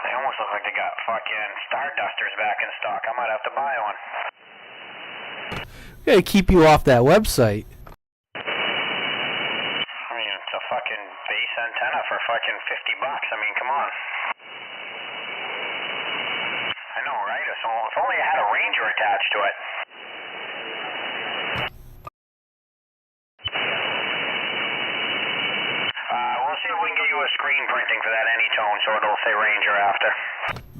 they almost look like they got fucking Stardusters back in stock. I might have to buy one. Gotta keep you off that website. I mean, it's a fucking base antenna for fucking $50. I mean, come on. I know, right? If only it had a Ranger attached to it. We'll see if we can get you a screen printing for that Anytone so it'll say Ranger after.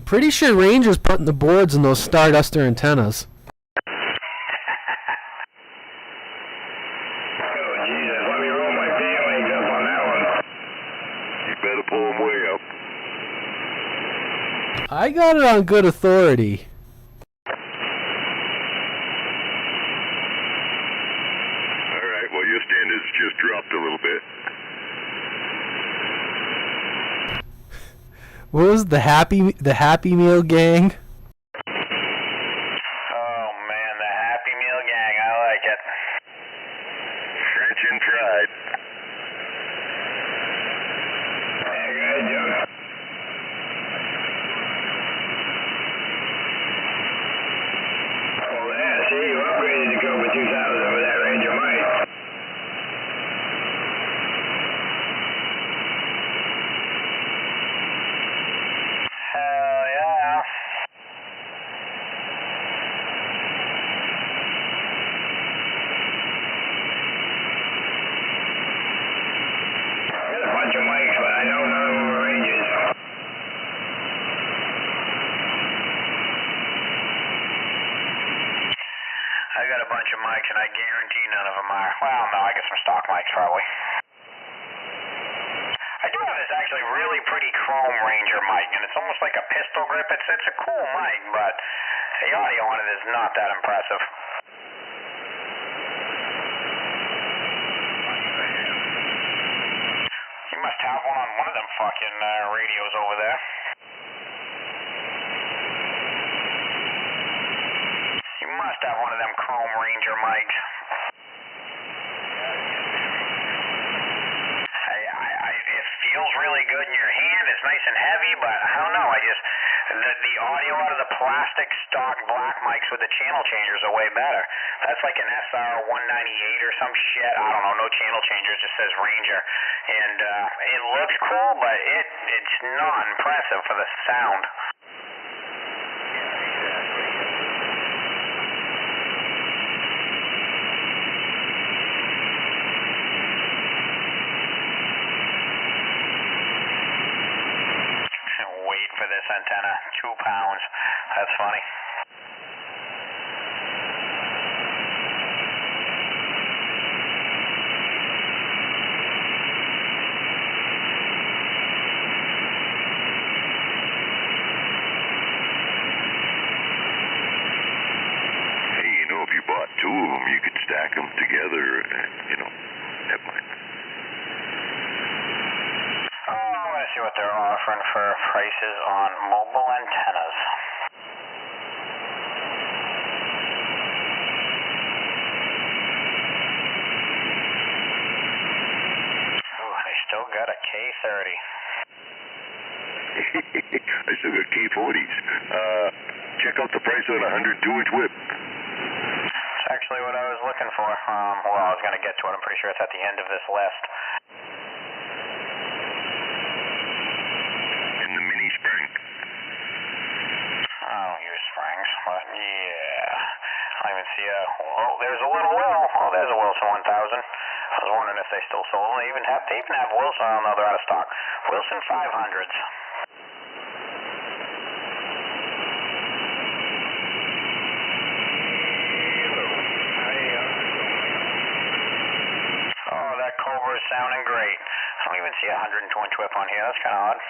Pretty sure Ranger's putting the boards in those Starduster antennas. Better pull them way up. I got it on good authority. Alright, well your standards just dropped a little bit. What was the Happy Meal gang? Oh man, the Happy Meal gang, I like it. French and fried. I got a bunch of mics and I guarantee none of them are. Well, no, I got some stock mics probably. I do have this actually really pretty chrome Ranger mic, and it's almost like a pistol grip. It's a cool mic, but the audio on it is not that impressive. You must have one on one of them fucking radios over there. You must have one of them chrome Ranger mics. It feels really good in your hand. It's nice and heavy, but I don't know. The audio out of the plastic stock black mics with the channel changers are way better. That's like an SR 198 or some shit. I don't know. No channel changer. It just says Ranger, and it looks cool, but it's not impressive for the sound. For this antenna, 2 pounds. That's funny. Hey, you know, if you bought 2 of them, you could stack them together and, that might. See what they're offering for prices on mobile antennas. Ooh, they still got a K30. I still got K40s. Check out the price on a 102-inch whip. That's actually what I was looking for. Well, I was going to get to it. I'm pretty sure it's at the end of this list. Springs, but yeah, I don't even see there's a little Will. Oh, there's a Wilson 1000. I was wondering if they still sold them. They even have Wilson. I don't know, they're out of stock. Wilson 500s. Oh, that Cobra is sounding great. I don't even see a 102-inch whip on here. That's kind of odd.